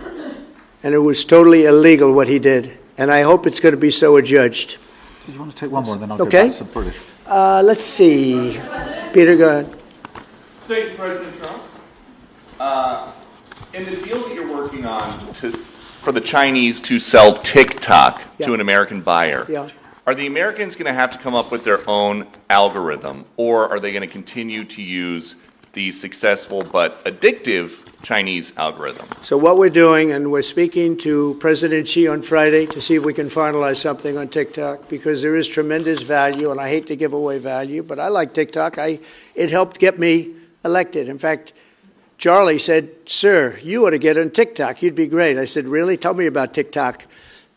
And it was totally illegal what he did. And I hope it's going to be so adjudged. Do you want to take one more, and then I'll Okay. go back to British? Let's see. Peter, go ahead. Thank you, President Trump. In the deal that you're working on for the Chinese to sell TikTok to an American buyer, are the Americans going to have to come up with their own algorithm, or are they going to continue to use the successful but addictive Chinese algorithm? So what we're doing, and we're speaking to President Xi on Friday to see if we can finalize something on TikTok, because there is tremendous value, and I hate to give away value, but I like TikTok. It helped get me elected. In fact, Charlie said, "Sir, you ought to get on TikTok. You'd be great." I said, "Really? Tell me about TikTok."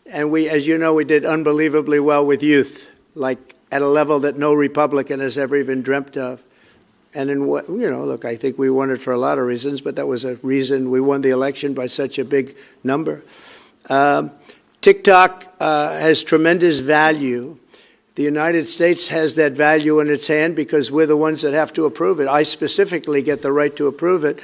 And we, as you know, we did unbelievably well with youth, like at a level that no Republican has ever even dreamt of. And in what, look, I think we won it for a lot of reasons, but that was a reason we won the election by such a big number. TikTok has tremendous value. The United States has that value in its hand because we're the ones that have to approve it. I specifically get the right to approve it.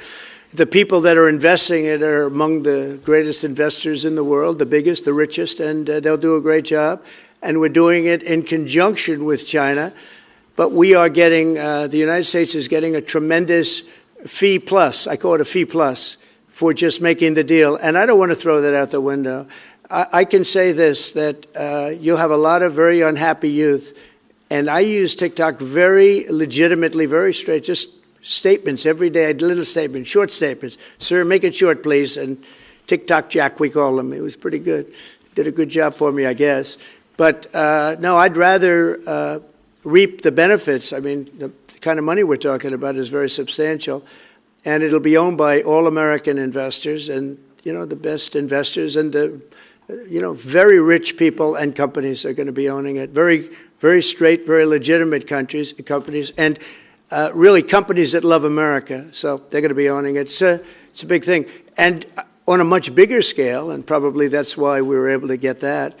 The people that are investing it are among the greatest investors in the world, the biggest, the richest, and they'll do a great job. And we're doing it in conjunction with China. But we are getting, the United States is getting a tremendous fee plus, I call it a fee plus, for just making the deal. And I don't want to throw that out the window. I can say this, that you'll have a lot of very unhappy youth. And I use TikTok very legitimately, very straight, just statements every day, little statements, short statements. "Sir, make it short, please." And TikTok Jack, we call him. It was pretty good. Did a good job for me, I guess. But no, I'd rather reap the benefits. I mean, the kind of money we're talking about is very substantial. And it'll be owned by all American investors and, the best investors and the, very rich people and companies are going to be owning it. Very, very straight, very legitimate companies, and really companies that love America. So they're going to be owning it. It's a big thing. And on a much bigger scale, and probably that's why we were able to get that,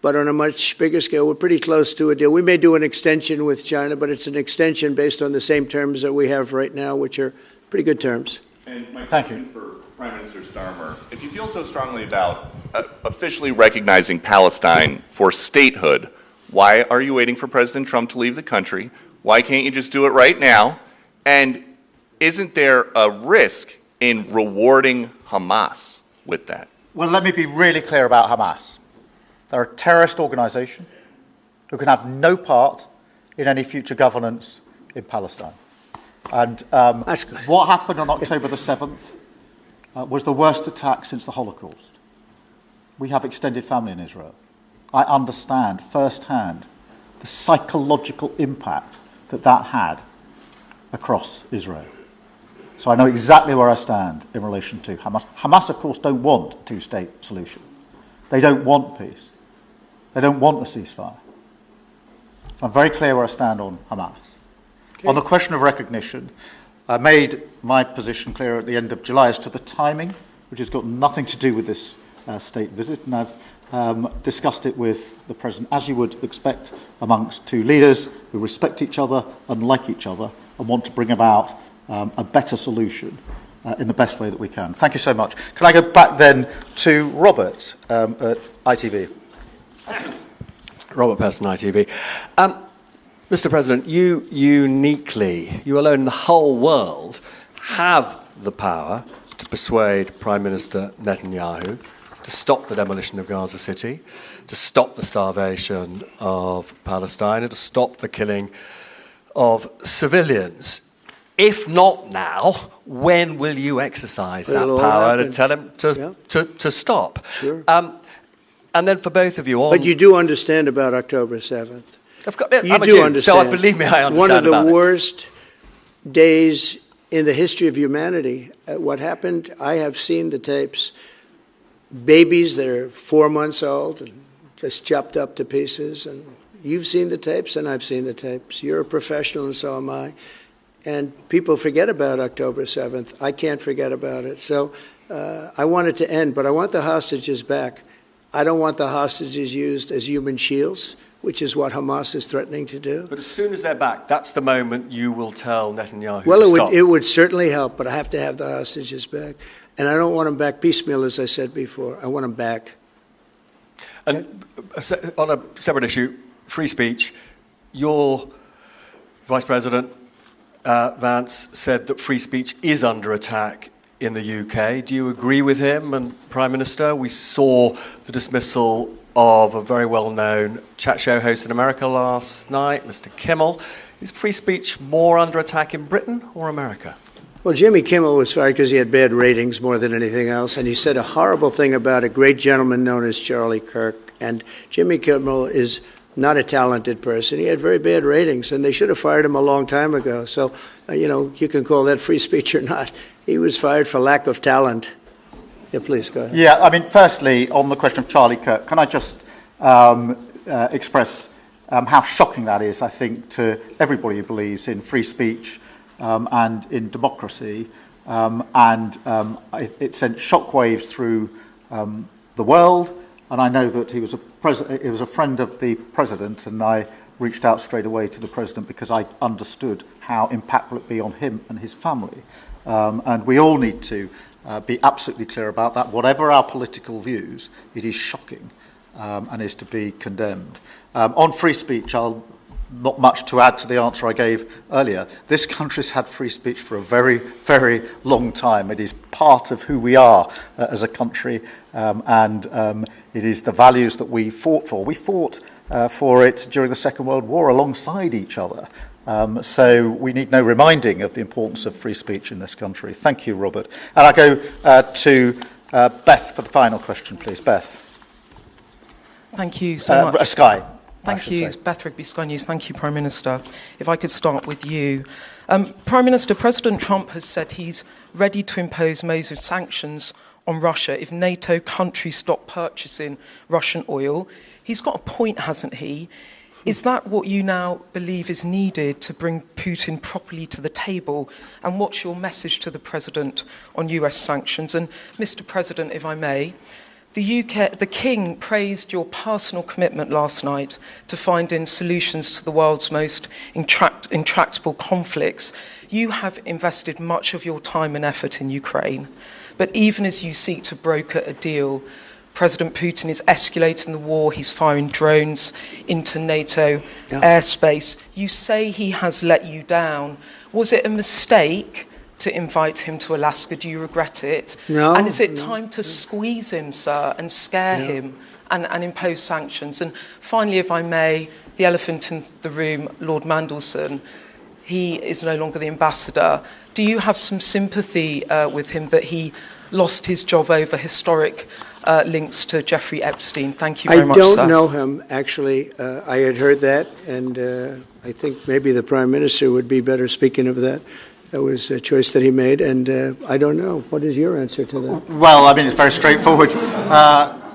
but on a much bigger scale, we're pretty close to a deal. We may do an extension with China, but it's an extension based on the same terms that we have right now, which are pretty good terms. And my question for Prime Minister Starmer, if you feel so strongly about officially recognizing Palestine for statehood, why are you waiting for President Trump to leave the country? Why can't you just do it right now? And isn't there a risk in rewarding Hamas with that? Well, let me be really clear about Hamas. They're a terrorist organisation who can have no part in any future governance in Palestine. And what happened on October the 7th was the worst attack since the Holocaust. We have extended family in Israel. I understand firsthand the psychological impact that had across Israel. So I know exactly where I stand in relation to Hamas. Hamas, of course, don't want a two-state solution. They don't want peace. They don't want a ceasefire. So I'm very clear where I stand on Hamas. Okay. On the question of recognition, I made my position clear at the end of July as to the timing, which has got nothing to do with this state visit, and I've discussed it with the President, as you would expect amongst two leaders who respect each other and like each other and want to bring about a better solution in the best way that we can. Thank you so much. Can I go back then to Robert at ITV? Robert Person, ITV. Mr. President, you uniquely, you alone in the whole world, have the power to persuade Prime Minister Netanyahu to stop the demolition of Gaza City, to stop the starvation of Palestine, and to stop the killing of civilians. If not now, when will you exercise that power to tell him to stop? Sure. And then for both of you, but you do understand about October 7th. You do understand. So believe me, I understand. One of the worst days in the history of humanity. What happened? I have seen the tapes. Babies that are 4 months old and just chopped up to pieces. And you've seen the tapes, and I've seen the tapes. You're a professional, and so am I. And people forget about October 7th. I can't forget about it. So I want it to end, but I want the hostages back. I don't want the hostages used as human shields, which is what Hamas is threatening to do. But as soon as they're back, that's the moment you will tell Netanyahu well, to stop. It would certainly help, but I have to have the hostages back. And I don't want them back piecemeal, as I said before. I want them back. And on a separate issue, free speech, your Vice President Vance said that free speech is under attack in the UK. Do you agree with him? And Prime Minister, we saw the dismissal of a very well-known chat show host in America last night, Mr. Kimmel. Is free speech more under attack in Britain or America? Well, Jimmy Kimmel was fired because he had bad ratings more than anything else, and he said a horrible thing about a great gentleman known as Charlie Kirk. And Jimmy Kimmel is not a talented person. He had very bad ratings, and they should have fired him a long time ago. So, you can call that free speech or not. He was fired for lack of talent. Yeah, please, go ahead. Yeah, I mean, firstly, on the question of Charlie Kirk, can I just express how shocking that is, I think, to everybody who believes in free speech and in democracy. It sent shockwaves through the world. And I know that he was a friend of the president, and I reached out straight away to the president because I understood how impactful it would be on him and his family. And we all need to be absolutely clear about that. Whatever our political views, it is shocking and is to be condemned. On free speech, not much to add to the answer I gave earlier. This country's had free speech for a very, very long time. It is part of who we are as a country, and it is the values that we fought for. We fought for it during the Second World War alongside each other. So we need no reminding of the importance of free speech in this country. Thank you, Robert. And I go to Beth for the final question, please. Beth. Thank you so much. Sky. Thank you, Beth Rigby, Sky News. Thank you, Prime Minister. If I could start with you. Prime Minister, President Trump has said he's ready to impose major sanctions on Russia if NATO countries stop purchasing Russian oil. He's got a point, hasn't he? Is that what you now believe is needed to bring Putin properly to the table? And what's your message to the President on US sanctions? And Mr. President, if I may, the King praised your personal commitment last night to finding solutions to the world's most intractable conflicts. You have invested much of your time and effort in Ukraine, but even as you seek to broker a deal, President Putin is escalating the war. He's firing drones into NATO airspace. You say he has let you down. Was it a mistake to invite him to Alaska? Do you regret it? No. And is it time to squeeze him, sir, and scare him and impose sanctions? And finally, if I may, the elephant in the room, Lord Mandelson, he is no longer the ambassador. Do you have some sympathy with him that he lost his job over historic links to Jeffrey Epstein? Thank you very much, sir. I don't know him, actually. I had heard that, and I think maybe the Prime Minister would be better speaking of that. That was a choice that he made, and I don't know. What is your answer to that? Well, I mean, it's very straightforward.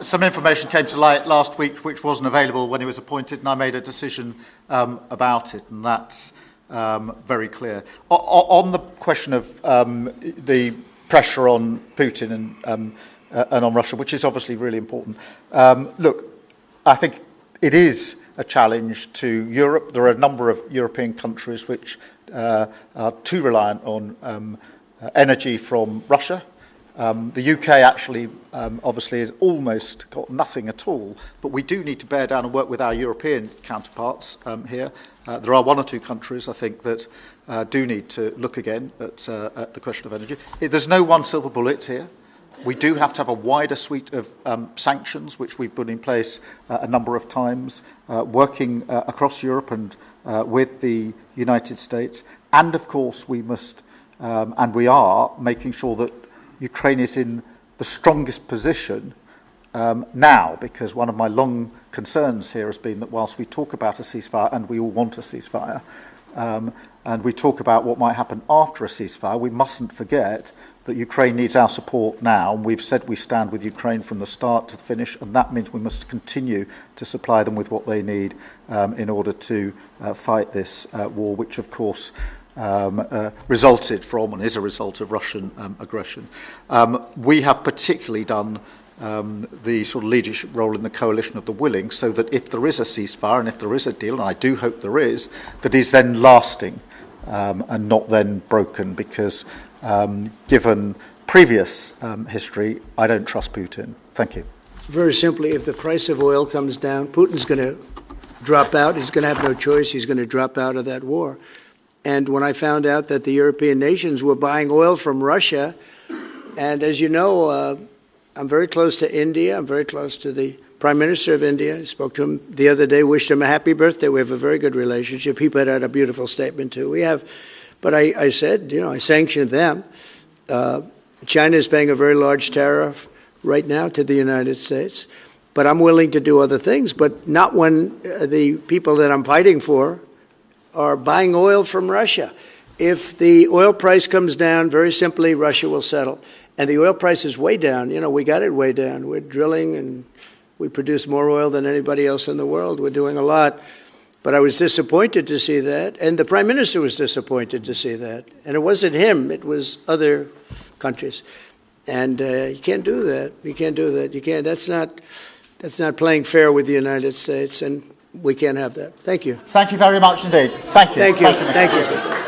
Some information came to light last week which wasn't available when he was appointed, and I made a decision about it, and that's very clear. On the question of the pressure on Putin and on Russia, which is obviously really important, look, I think it is a challenge to Europe. There are a number of European countries which are too reliant on energy from Russia. The UK actually obviously has almost got nothing at all, but we do need to bear down and work with our European counterparts here. There are one or two countries, I think, that do need to look again at the question of energy. There's no one silver bullet here. We do have to have a wider suite of sanctions, which we've put in place a number of times, working across Europe and with the United States. And, of course, we must, and we are, making sure that Ukraine is in the strongest position now, because one of my long concerns here has been that whilst we talk about a ceasefire, and we all want a ceasefire, and we talk about what might happen after a ceasefire, we mustn't forget that Ukraine needs our support now. And we've said we stand with Ukraine from the start to finish, and that means we must continue to supply them with what they need in order to fight this war, which, of course, resulted from and is a result of Russian aggression. We have particularly done the sort of leadership role in the coalition of the willing, so that if there is a ceasefire and if there is a deal, and I do hope there is, that is then lasting and not then broken, because given previous history, I don't trust Putin. Thank you. Very simply, if the price of oil comes down, Putin's going to drop out. He's going to have no choice. He's going to drop out of that war. And when I found out that the European nations were buying oil from Russia, and as you know, I'm very close to India. I'm very close to the Prime Minister of India. I spoke to him the other day, wished him a happy birthday. We have a very good relationship. He put out a beautiful statement, too. But I said, I sanctioned them. China is paying a very large tariff right now to the United States. But I'm willing to do other things, but not when the people that I'm fighting for are buying oil from Russia. If the oil price comes down, very simply, Russia will settle. And the oil price is way down. We got it way down. We're drilling and we produce more oil than anybody else in the world. We're doing a lot. But I was disappointed to see that. And the Prime Minister was disappointed to see that. And it wasn't him. It was other countries. And you can't do that. You can't do that. You can't. That's not playing fair with the United States. And we can't have that. Thank you. Thank you very much indeed. Thank you. Thank you. Thank you.